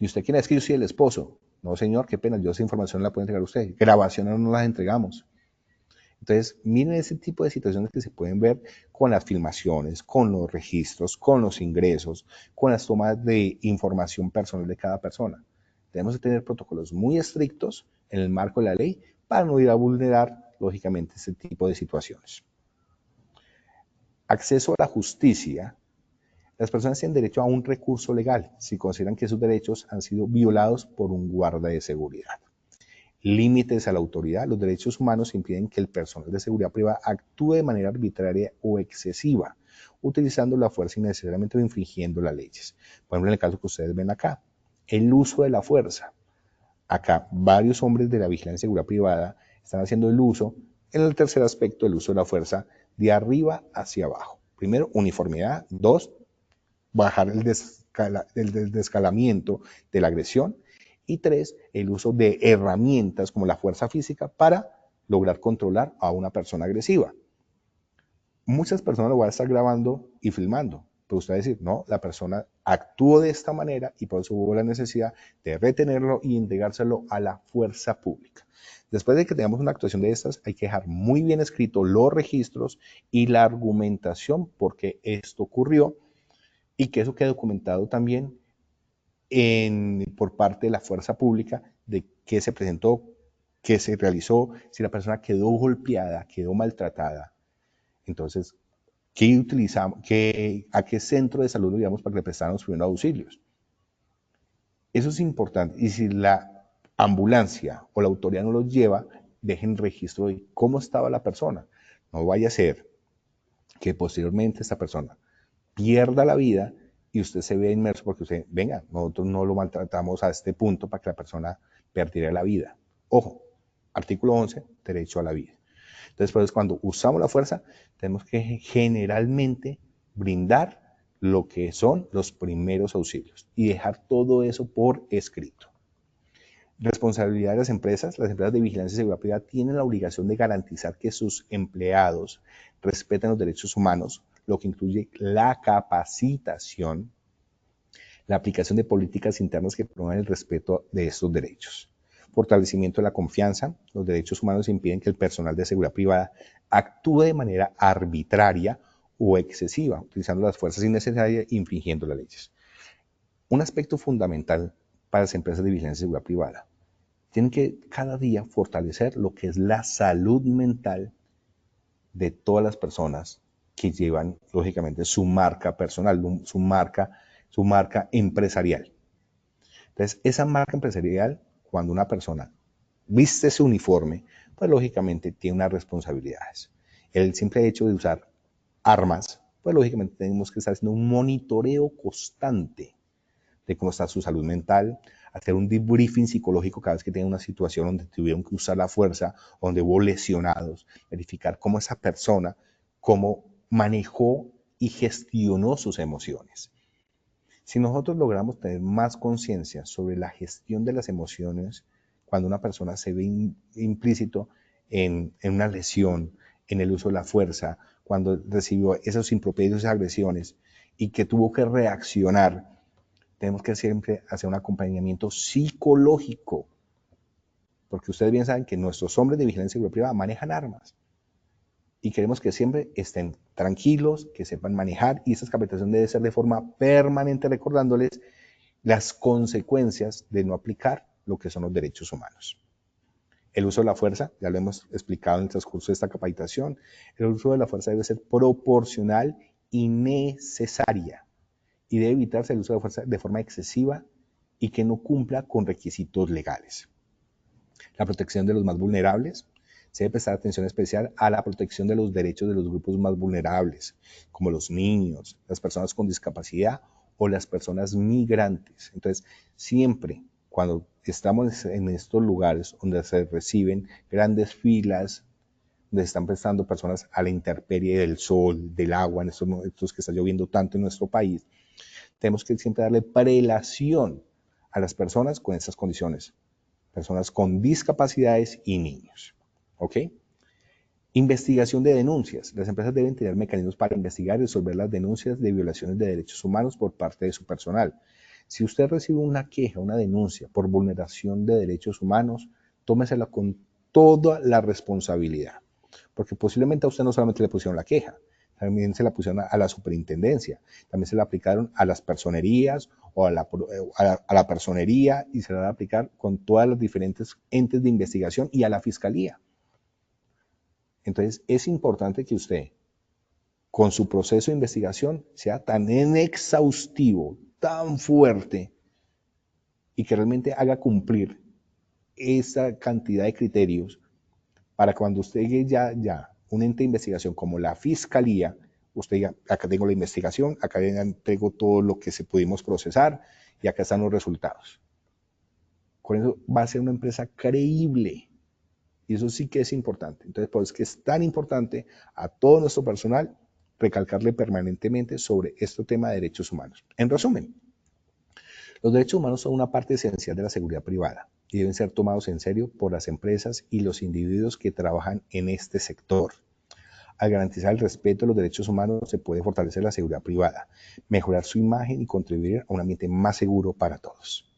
¿Y usted quién es? Que yo soy el esposo. No, señor, qué pena, yo esa información la puedo entregar a usted. Grabaciones no las entregamos. Entonces, miren ese tipo de situaciones que se pueden ver con las filmaciones, con los registros, con los ingresos, con las tomas de información personal de cada persona. Tenemos que tener protocolos muy estrictos en el marco de la ley para no ir a vulnerar, lógicamente, ese tipo de situaciones. Acceso a la justicia. Las personas tienen derecho a un recurso legal si consideran que sus derechos han sido violados por un guarda de seguridad. Límites a la autoridad. Los derechos humanos impiden que el personal de seguridad privada actúe de manera arbitraria o excesiva, utilizando la fuerza innecesariamente o infringiendo las leyes. Por ejemplo, en el caso que ustedes ven acá, el uso de la fuerza. Acá, varios hombres de la vigilancia de seguridad privada están haciendo el uso, en el tercer aspecto, el uso de la fuerza de arriba hacia abajo. Primero, uniformidad. Dos, bajar el descalamiento de la agresión. Y tres, el uso de herramientas como la fuerza física para lograr controlar a una persona agresiva. Muchas personas lo van a estar grabando y filmando, pero usted va a decir, no, la persona actuó de esta manera y por eso hubo la necesidad de retenerlo y entregárselo a la fuerza pública. Después de que tengamos una actuación de estas, hay que dejar muy bien escrito los registros y la argumentación por qué esto ocurrió y que eso quede documentado también por parte de la fuerza pública de qué se presentó, qué se realizó, si la persona quedó golpeada, quedó maltratada. Entonces, ¿qué utilizamos? ¿A qué centro de salud lo llevamos para que le prestaran los primeros auxilios? Eso es importante. Y si la ambulancia o la autoridad no los lleva, dejen registro de cómo estaba la persona. No vaya a ser que posteriormente esta persona pierda la vida y usted se vea inmerso porque usted, venga, nosotros no lo maltratamos a este punto para que la persona perdiera la vida. Ojo, artículo 11, derecho a la vida. Entonces, pues, cuando usamos la fuerza, tenemos que generalmente brindar lo que son los primeros auxilios y dejar todo eso por escrito. Responsabilidad de las empresas. Las empresas de vigilancia y seguridad privada tienen la obligación de garantizar que sus empleados respeten los derechos humanos, lo que incluye la capacitación, la aplicación de políticas internas que promuevan el respeto de estos derechos. Fortalecimiento de la confianza. Los derechos humanos impiden que el personal de seguridad privada actúe de manera arbitraria o excesiva, utilizando las fuerzas innecesarias e infringiendo las leyes. Un aspecto fundamental para las empresas de vigilancia y seguridad privada. Tienen que cada día fortalecer lo que es la salud mental de todas las personas que llevan, lógicamente, su marca personal, su marca empresarial. Entonces, esa marca empresarial, cuando una persona viste ese uniforme, pues lógicamente tiene unas responsabilidades. El simple hecho de usar armas, pues lógicamente tenemos que estar haciendo un monitoreo constante de cómo está su salud mental, hacer un debriefing psicológico cada vez que tenga una situación donde tuvieron que usar la fuerza, donde hubo lesionados, verificar cómo esa persona, cómo manejó y gestionó sus emociones. Si nosotros logramos tener más conciencia sobre la gestión de las emociones, cuando una persona se ve implícito en una lesión, en el uso de la fuerza, cuando recibió esos improperios, esas agresiones y que tuvo que reaccionar, tenemos que siempre hacer un acompañamiento psicológico, porque ustedes bien saben que nuestros hombres de vigilancia y seguridad privada manejan armas y queremos que siempre estén tranquilos, que sepan manejar, y esa capacitación debe ser de forma permanente, recordándoles las consecuencias de no aplicar lo que son los derechos humanos. El uso de la fuerza, ya lo hemos explicado en el transcurso de esta capacitación, el uso de la fuerza debe ser proporcional y necesaria y debe evitarse el uso de fuerza de forma excesiva y que no cumpla con requisitos legales. La protección de los más vulnerables. Se debe prestar atención especial a la protección de los derechos de los grupos más vulnerables, como los niños, las personas con discapacidad o las personas migrantes. Entonces, siempre cuando estamos en estos lugares donde se reciben grandes filas, donde están prestando personas a la intemperie del sol, del agua, en estos momentos que está lloviendo tanto en nuestro país, tenemos que siempre darle prelación a las personas con estas condiciones, personas con discapacidades y niños. ¿Ok? Investigación de denuncias. Las empresas deben tener mecanismos para investigar y resolver las denuncias de violaciones de derechos humanos por parte de su personal. Si usted recibe una queja, una denuncia por vulneración de derechos humanos, tómesela con toda la responsabilidad, porque posiblemente a usted no solamente le pusieron la queja, también se la pusieron a la superintendencia, también se la aplicaron a las personerías o a la personería y se la van a aplicar con todas las diferentes entes de investigación y a la fiscalía. Entonces, es importante que usted, con su proceso de investigación, sea tan exhaustivo, tan fuerte, y que realmente haga cumplir esa cantidad de criterios para cuando usted llegue ya un ente de investigación como la fiscalía, usted diga, acá tengo la investigación, acá tengo todo lo que se pudimos procesar y acá están los resultados. Con eso va a ser una empresa creíble. Y eso sí que es importante. Entonces, por eso es que es tan importante a todo nuestro personal recalcarle permanentemente sobre este tema de derechos humanos. En resumen, los derechos humanos son una parte esencial de la seguridad privada y deben ser tomados en serio por las empresas y los individuos que trabajan en este sector. Al garantizar el respeto a los derechos humanos se puede fortalecer la seguridad privada, mejorar su imagen y contribuir a un ambiente más seguro para todos.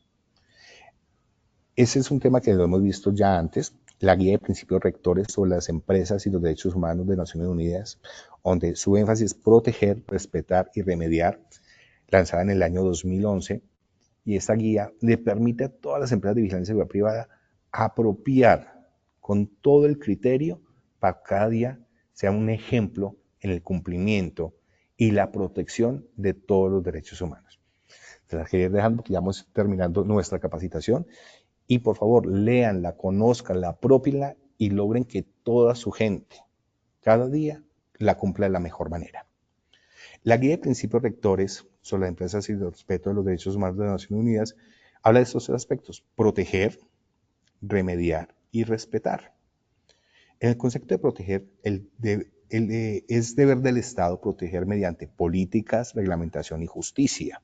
Ese es un tema que lo hemos visto ya antes, la guía de principios rectores sobre las empresas y los derechos humanos de Naciones Unidas, donde su énfasis es proteger, respetar y remediar, lanzada en el año 2011, y esta guía le permite a todas las empresas de vigilancia y seguridad privada apropiar con todo el criterio para que cada día sea un ejemplo en el cumplimiento y la protección de todos los derechos humanos. Se las quería ir dejando porque ya vamos terminando nuestra capacitación. Y por favor, léanla, conózcanla, apropienla y logren que toda su gente cada día la cumpla de la mejor manera. La guía de principios rectores sobre las empresas y el respeto de los derechos humanos de las Naciones Unidas habla de estos aspectos: proteger, remediar y respetar. En el concepto de proteger, es deber del Estado proteger mediante políticas, reglamentación y justicia.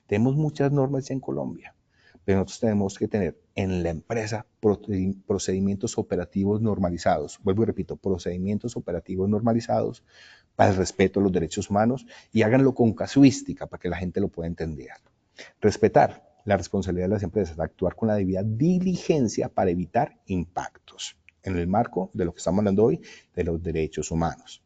Tenemos muchas normas ya en Colombia, pero nosotros tenemos que tener en la empresa procedimientos operativos normalizados. Vuelvo y repito, procedimientos operativos normalizados para el respeto a los derechos humanos y háganlo con casuística para que la gente lo pueda entender. Respetar la responsabilidad de las empresas, actuar con la debida diligencia para evitar impactos en el marco de lo que estamos hablando hoy, de los derechos humanos.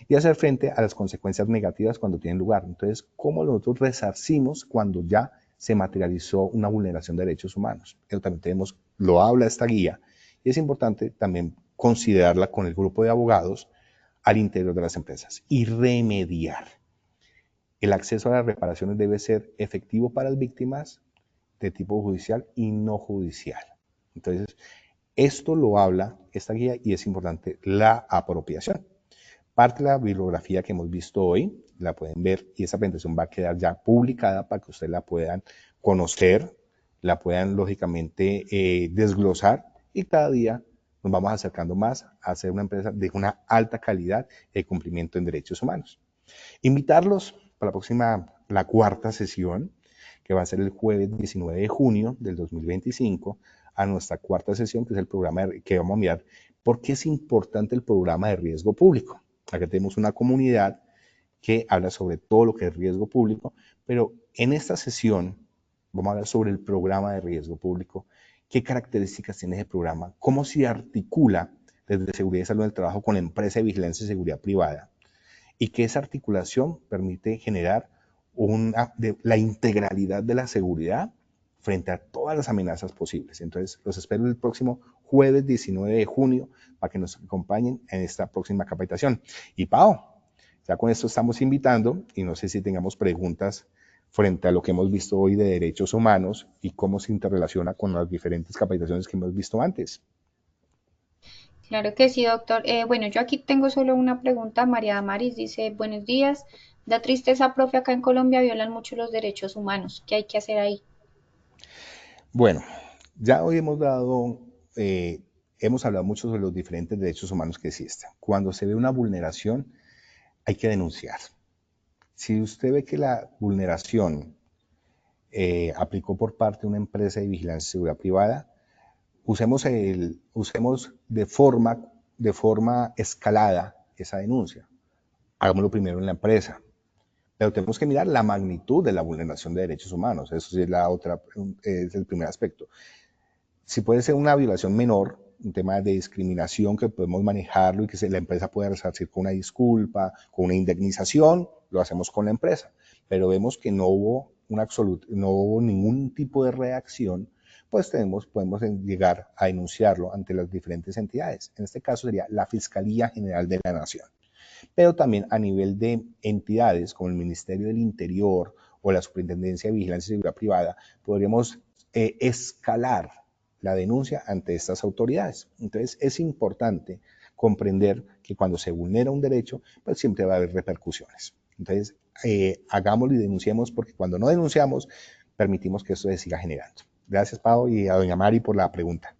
Y hacer frente a las consecuencias negativas cuando tienen lugar. Entonces, ¿cómo nosotros resarcimos cuando ya se materializó una vulneración de derechos humanos? Eso también lo habla esta guía, y es importante también considerarla con el grupo de abogados al interior de las empresas y remediar. El acceso a las reparaciones debe ser efectivo para las víctimas de tipo judicial y no judicial. Entonces, esto lo habla esta guía y es importante la apropiación. Parte de la bibliografía que hemos visto hoy la pueden ver y esa presentación va a quedar ya publicada para que ustedes la puedan conocer, la puedan lógicamente desglosar y cada día nos vamos acercando más a ser una empresa de una alta calidad de cumplimiento en derechos humanos. Invitarlos para la cuarta sesión, que va a ser el jueves 19 de junio del 2025, a nuestra cuarta sesión, que es el programa que vamos a mirar por qué es importante el programa de riesgo público. Acá tenemos una comunidad que habla sobre todo lo que es riesgo público, pero en esta sesión vamos a hablar sobre el programa de riesgo público, qué características tiene ese programa, cómo se articula desde seguridad y salud del trabajo con la empresa de vigilancia y seguridad privada, y que esa articulación permite generar la integralidad de la seguridad frente a todas las amenazas posibles. Entonces, los espero el próximo jueves. jueves 19 de junio para que nos acompañen en esta próxima capacitación. Y Pau, ya con esto estamos invitando y no sé si tengamos preguntas frente a lo que hemos visto hoy de derechos humanos y cómo se interrelaciona con las diferentes capacitaciones que hemos visto antes. Claro que sí, doctor. Bueno, yo aquí tengo solo una pregunta. María Damaris dice, buenos días. Da tristeza, profe, acá en Colombia violan mucho los derechos humanos. ¿Qué hay que hacer ahí? Bueno, ya hoy hemos hablado mucho sobre los diferentes derechos humanos que existen. Cuando se ve una vulneración, hay que denunciar. Si usted ve que la vulneración aplicó por parte de una empresa de vigilancia y seguridad privada, usemos de forma escalada esa denuncia. Hagámoslo primero en la empresa. Pero tenemos que mirar la magnitud de la vulneración de derechos humanos. Eso sí es el primer aspecto. Si puede ser una violación menor, un tema de discriminación que podemos manejarlo y que la empresa pueda resarcir con una disculpa, con una indemnización, lo hacemos con la empresa. Pero vemos que no hubo ningún tipo de reacción, pues podemos llegar a denunciarlo ante las diferentes entidades. En este caso sería la Fiscalía General de la Nación. Pero también a nivel de entidades como el Ministerio del Interior o la Superintendencia de Vigilancia y Seguridad Privada, podríamos escalar la denuncia ante estas autoridades. Entonces es importante comprender que cuando se vulnera un derecho, pues siempre va a haber repercusiones. Entonces hagámoslo y denunciemos, porque cuando no denunciamos, permitimos que esto se siga generando. Gracias, Pau, y a doña Mari por la pregunta.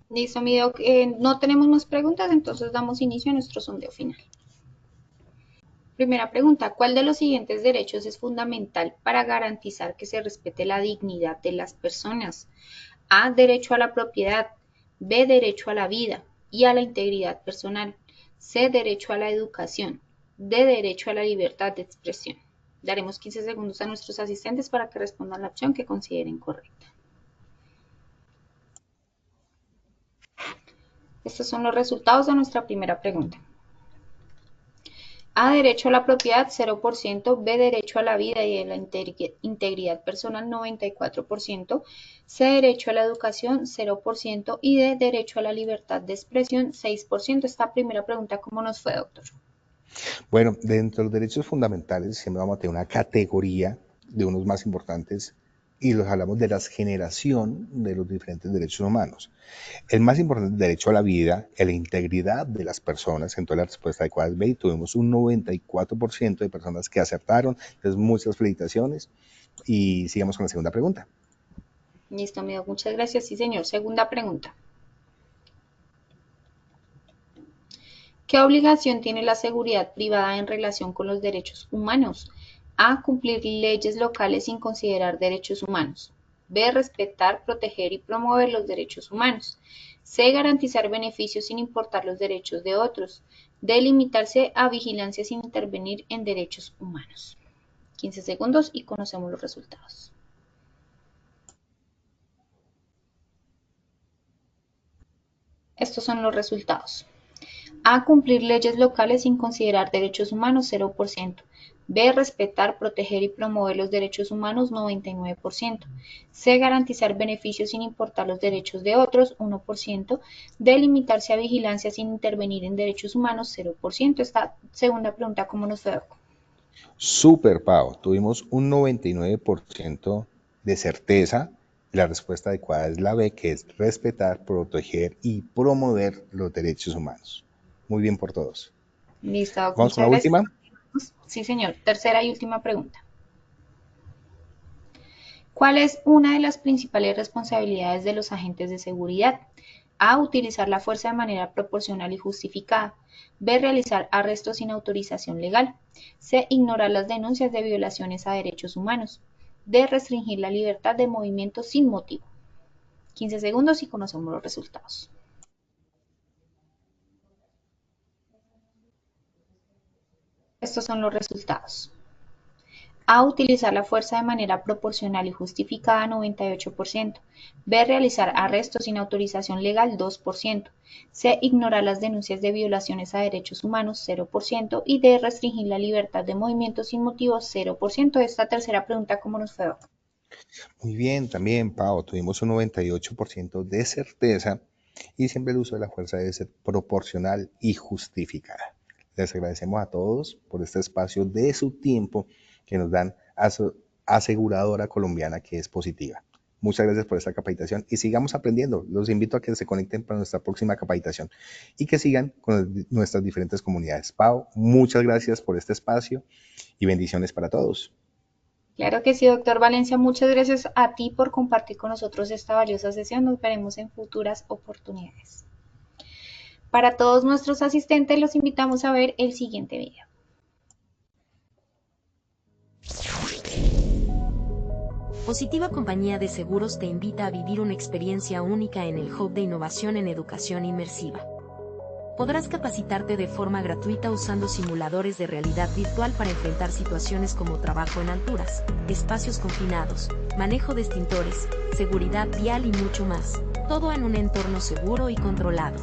Listo, mi doc. No tenemos más preguntas, entonces damos inicio a nuestro sondeo final. Primera pregunta, ¿cuál de los siguientes derechos es fundamental para garantizar que se respete la dignidad de las personas? A, derecho a la propiedad, B, derecho a la vida y a la integridad personal, C, derecho a la educación, D, derecho a la libertad de expresión. Daremos 15 segundos a nuestros asistentes para que respondan la opción que consideren correcta. Estos son los resultados de nuestra primera pregunta. A, derecho a la propiedad, 0%, B, derecho a la vida y a la integridad personal, 94%, C, derecho a la educación, 0%, y D, derecho a la libertad de expresión, 6%. Esta primera pregunta, ¿cómo nos fue, doctor? Bueno, dentro de los derechos fundamentales siempre vamos a tener una categoría de unos más importantes y los hablamos de la generación de los diferentes derechos humanos. El más importante es el derecho a la vida, a la integridad de las personas. Entonces la respuesta adecuada es B, y tuvimos un 94% de personas que acertaron. Entonces muchas felicitaciones y sigamos con la segunda pregunta. Listo, amigo, muchas gracias. Sí, señor. Segunda pregunta. ¿Qué obligación tiene la seguridad privada en relación con los derechos humanos? A, cumplir leyes locales sin considerar derechos humanos. B, respetar, proteger y promover los derechos humanos. C, garantizar beneficios sin importar los derechos de otros. D, limitarse a vigilancia sin intervenir en derechos humanos. 15 segundos y conocemos los resultados. Estos son los resultados. A, cumplir leyes locales sin considerar derechos humanos, 0%. B, respetar, proteger y promover los derechos humanos, 99%. C, garantizar beneficios sin importar los derechos de otros, 1%. D, limitarse a vigilancia sin intervenir en derechos humanos, 0%. Esta segunda pregunta, ¿cómo nos fue? Súper, Pau. Tuvimos un 99% de certeza. La respuesta adecuada es la B, que es respetar, proteger y promover los derechos humanos. Muy bien por todos. Listo. Vamos con la última. Sí, señor. Tercera y última pregunta. ¿Cuál es una de las principales responsabilidades de los agentes de seguridad? A, utilizar la fuerza de manera proporcional y justificada. B, realizar arrestos sin autorización legal. C, ignorar las denuncias de violaciones a derechos humanos. D, restringir la libertad de movimiento sin motivo. 15 segundos y conocemos los resultados. Estos son los resultados. A, utilizar la fuerza de manera proporcional y justificada, 98%. B, realizar arrestos sin autorización legal, 2%. C, ignorar las denuncias de violaciones a derechos humanos, 0%. Y D, restringir la libertad de movimiento sin motivo, 0%. Esta tercera pregunta, ¿cómo nos fue? Muy bien, también, Pau, tuvimos un 98% de certeza y siempre el uso de la fuerza debe ser proporcional y justificada. Les agradecemos a todos por este espacio de su tiempo que nos dan a su aseguradora colombiana que es positiva. Muchas gracias por esta capacitación y sigamos aprendiendo. Los invito a que se conecten para nuestra próxima capacitación y que sigan con nuestras diferentes comunidades. Pau, muchas gracias por este espacio y bendiciones para todos. Claro que sí, doctor Valencia. Muchas gracias a ti por compartir con nosotros esta valiosa sesión. Nos veremos en futuras oportunidades. Para todos nuestros asistentes, los invitamos a ver el siguiente video. Positiva Compañía de Seguros te invita a vivir una experiencia única en el Hub de Innovación en Educación Inmersiva. Podrás capacitarte de forma gratuita usando simuladores de realidad virtual para enfrentar situaciones como trabajo en alturas, espacios confinados, manejo de extintores, seguridad vial y mucho más, todo en un entorno seguro y controlado.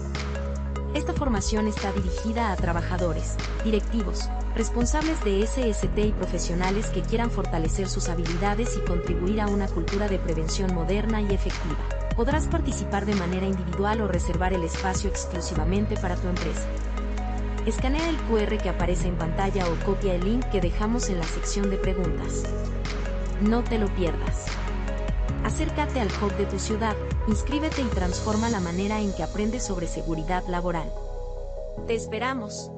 Esta formación está dirigida a trabajadores, directivos, responsables de SST y profesionales que quieran fortalecer sus habilidades y contribuir a una cultura de prevención moderna y efectiva. Podrás participar de manera individual o reservar el espacio exclusivamente para tu empresa. Escanea el QR que aparece en pantalla o copia el link que dejamos en la sección de preguntas. No te lo pierdas. Acércate al Hub de tu ciudad, inscríbete y transforma la manera en que aprendes sobre seguridad laboral. ¡Te esperamos!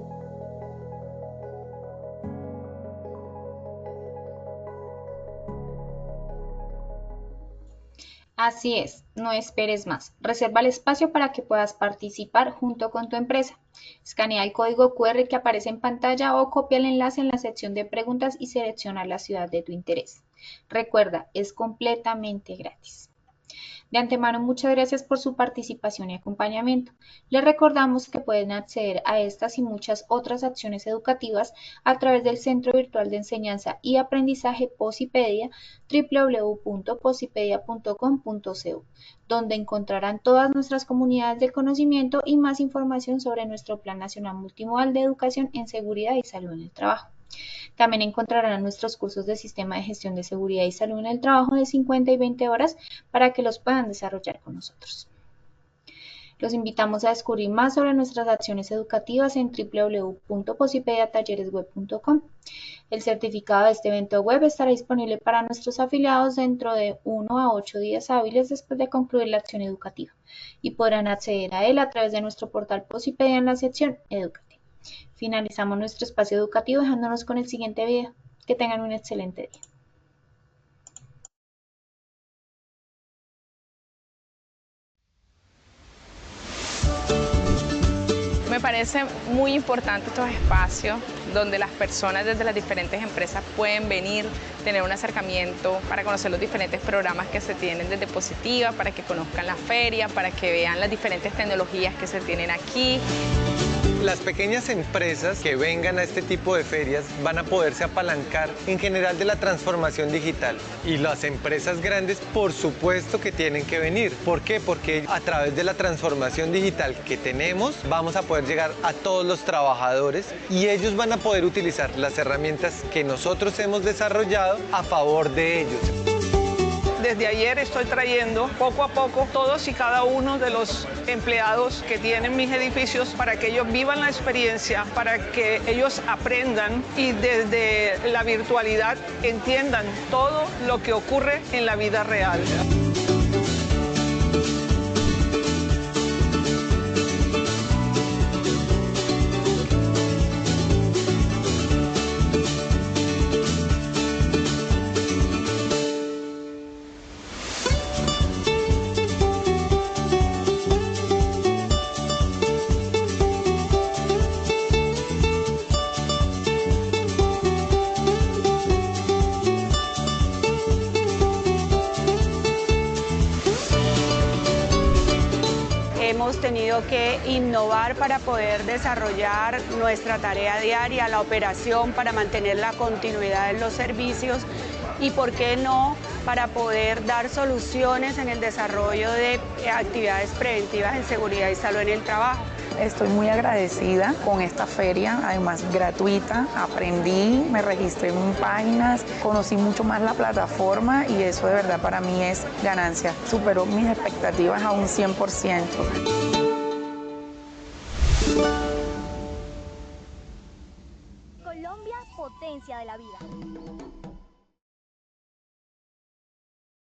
Así es, no esperes más. Reserva el espacio para que puedas participar junto con tu empresa. Escanea el código QR que aparece en pantalla o copia el enlace en la sección de preguntas y selecciona la ciudad de tu interés. Recuerda, es completamente gratis. De antemano, muchas gracias por su participación y acompañamiento. Les recordamos que pueden acceder a estas y muchas otras acciones educativas a través del Centro Virtual de Enseñanza y Aprendizaje Posipedia, www.posipedia.com.co, donde encontrarán todas nuestras comunidades de conocimiento y más información sobre nuestro Plan Nacional Multimodal de Educación en Seguridad y Salud en el Trabajo. También encontrarán nuestros cursos de Sistema de Gestión de Seguridad y Salud en el Trabajo de 50 y 20 horas para que los puedan desarrollar con nosotros. Los invitamos a descubrir más sobre nuestras acciones educativas en www.posipediatalleresweb.com. El certificado de este evento web estará disponible para nuestros afiliados dentro de 1 a 8 días hábiles después de concluir la acción educativa y podrán acceder a él a través de nuestro portal Posipedia en la sección Educativa. Finalizamos nuestro espacio educativo dejándonos con el siguiente video. Que tengan un excelente día. Me parece muy importante estos espacios donde las personas desde las diferentes empresas pueden venir, tener un acercamiento para conocer los diferentes programas que se tienen desde Positiva, para que conozcan la feria, para que vean las diferentes tecnologías que se tienen aquí. Las pequeñas empresas que vengan a este tipo de ferias van a poderse apalancar en general de la transformación digital. Y las empresas grandes, por supuesto que tienen que venir. ¿Por qué? Porque a través de la transformación digital que tenemos, vamos a poder llegar a todos los trabajadores y ellos van a poder utilizar las herramientas que nosotros hemos desarrollado a favor de ellos. Desde ayer estoy trayendo poco a poco todos y cada uno de los empleados que tienen mis edificios para que ellos vivan la experiencia, para que ellos aprendan y desde la virtualidad entiendan todo lo que ocurre en la vida real. Hemos tenido que innovar para poder desarrollar nuestra tarea diaria, la operación, para mantener la continuidad de los servicios y, por qué no, para poder dar soluciones en el desarrollo de actividades preventivas en seguridad y salud en el trabajo. Estoy muy agradecida con esta feria, además gratuita. Aprendí, me registré en páginas, conocí mucho más la plataforma y eso de verdad para mí es ganancia. Superó mis expectativas a un 100%. Colombia, potencia de la vida.